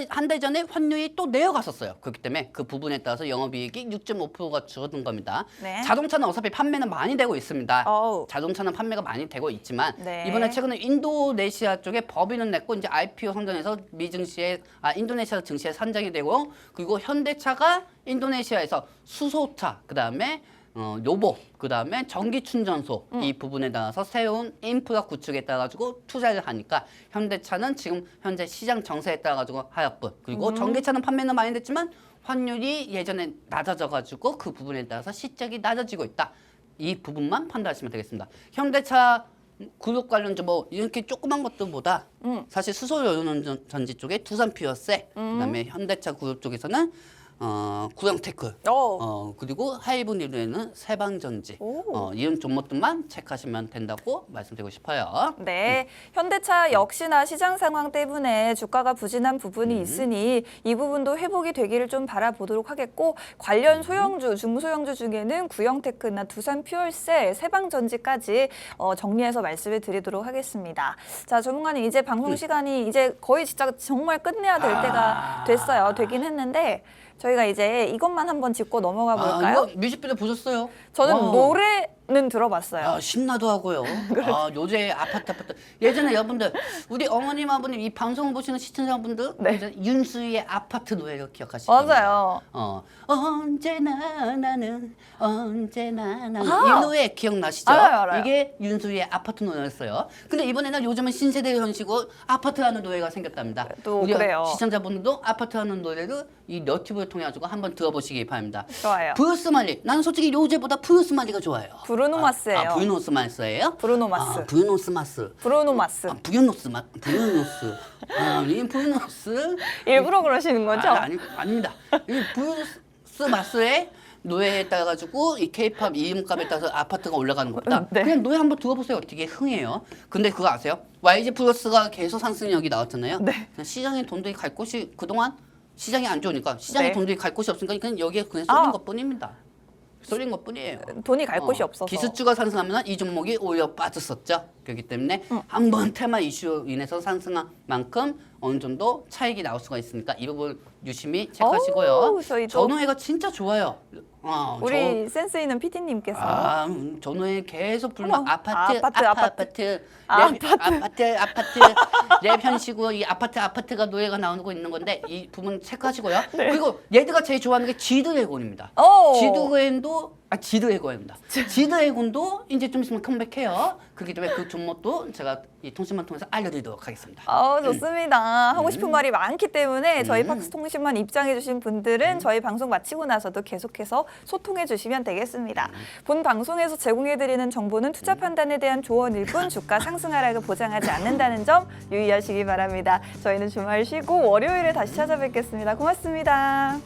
한 달 전에 환율이 또 내려갔었어요. 그렇기 때문에 그 부분에 따라서 영업이익이 6.5%가 줄어든 겁니다. 네. 자동차는 어차피 판매는 많이 되고 있습니다. 어우. 자동차는 판매가 많이 되고 있지만 네. 이번에 최근에 인도네시아 쪽에 법인을 냈고 이제 IPO 상장해서 인도네시아 증시에 산정이 되고 그리고 현대차가 인도네시아에서 수소차 그다음에 로봇, 그다음에 전기 충전소 이 부분에 따라서 새로운 인프라 구축에 따라 가지고 투자를 하니까 현대차는 지금 현재 시장 정세에 따라 가지고 하였고 그리고 전기차는 판매는 많이 됐지만 환율이 예전에 낮아져 가지고 그 부분에 따라서 실적이 낮아지고 있다. 이 부분만 판단하시면 되겠습니다. 현대차 그룹 관련주 뭐 이렇게 조그만 것들보다 사실 수소연료전지 쪽에 두산 피어세 그다음에 현대차 그룹 쪽에서는 구형테크 그리고 하이브리드에는 세방전지 이런 종목들만 체크하시면 된다고 말씀드리고 싶어요. 네, 현대차 역시나 시장 상황 때문에 주가가 부진한 부분이 있으니 이 부분도 회복이 되기를 좀 바라보도록 하겠고 관련 소형주, 중소형주 중에는 구형테크나 두산 퓨얼셀, 세방전지까지 정리해서 말씀을 드리도록 하겠습니다. 자, 전문가님 이제 방송 시간이 이제 거의 진짜 정말 끝내야 될 때가 되긴 했는데 저희가 이제 이것만 한번 짚고 넘어가 볼까요? 이거 뮤직비디오 보셨어요? 저는 노래는 들어봤어요. 신나도 하고요. 요새 아파트. 예전에 여러분들, 우리 어머님, 아버님 이 방송을 보시는 시청자분들 네. 예전에 윤수희의 아파트 노래를 기억하시죠? 맞아요. 언제나 나는 이 노래 기억나시죠? 알아요. 이게 윤수희의 아파트 노래였어요. 근데 이번에는 요즘은 신세대 형식으로 아파트라는 노래가 생겼답니다. 또 우리 그래요. 시청자분들도 아파트라는 노래를 이 너튜브를 통해 가지고 한번 들어보시기 바랍니다. 좋아요. 브루스 말리. 나는 솔직히 요새보다 브루스 말리가 좋아요. 브루노 마스예요. 브루노스 마스예요? 브루노 마스. 브루노스 마스. 브루노 마스. 브루노스. 이 브루노스. 일부러 그러시는 거죠? 아닙니다. 이 브루노스 마스의 노래에 따라 가지고 이 K-팝 이름값에 따라서 아파트가 올라가는 것보다 네. 그냥 노래 한번 들어보세요. 되게 흥해요. 근데 그거 아세요? YG 플러스가 계속 상승력이 나왔잖아요. 네. 그냥 시장에 돈들이 갈 곳이 그동안 시장이 안 좋으니까 시장에 네. 돈들이 갈 곳이 없으니까 그냥 여기에 그냥 쏠린 것뿐입니다. 쏠린 것뿐이에요. 돈이 갈 곳이 없어서. 기술주가 상승하면 이 종목이 오히려 빠졌었죠. 그렇기 때문에 한번 테마 이슈로 인해서 상승한 만큼 어느 정도 차익이 나올 수가 있으니까 이 부분 유심히 체크하시고요. 저희도 전호회가 진짜 좋아요. 우리 센스 있는 PD님께서 전호회 계속 불러. 어머, 아파트. 랩 현시고 이 아파트가 노예가 나오고 있는 건데 이 부분 체크하시고요. 그리고 얘들가 제일 좋아하는 게 지드래곤입니다. 지드래곤입니다. 지드래곤도 이제 좀 있으면 컴백해요. 그렇기 때문에 그 종목도 제가 이 통신만 통해서 알려드리도록 하겠습니다. 좋습니다. 하고 싶은 말이 많기 때문에 저희 팍스통신만 입장해주신 분들은 저희 방송 마치고 나서도 계속해서 소통해주시면 되겠습니다. 본 방송에서 제공해드리는 정보는 투자 판단에 대한 조언일 뿐 주가 상승 하락을 보장하지 않는다는 점 유의하시기 바랍니다. 저희는 주말 쉬고 월요일에 다시 찾아뵙겠습니다. 고맙습니다.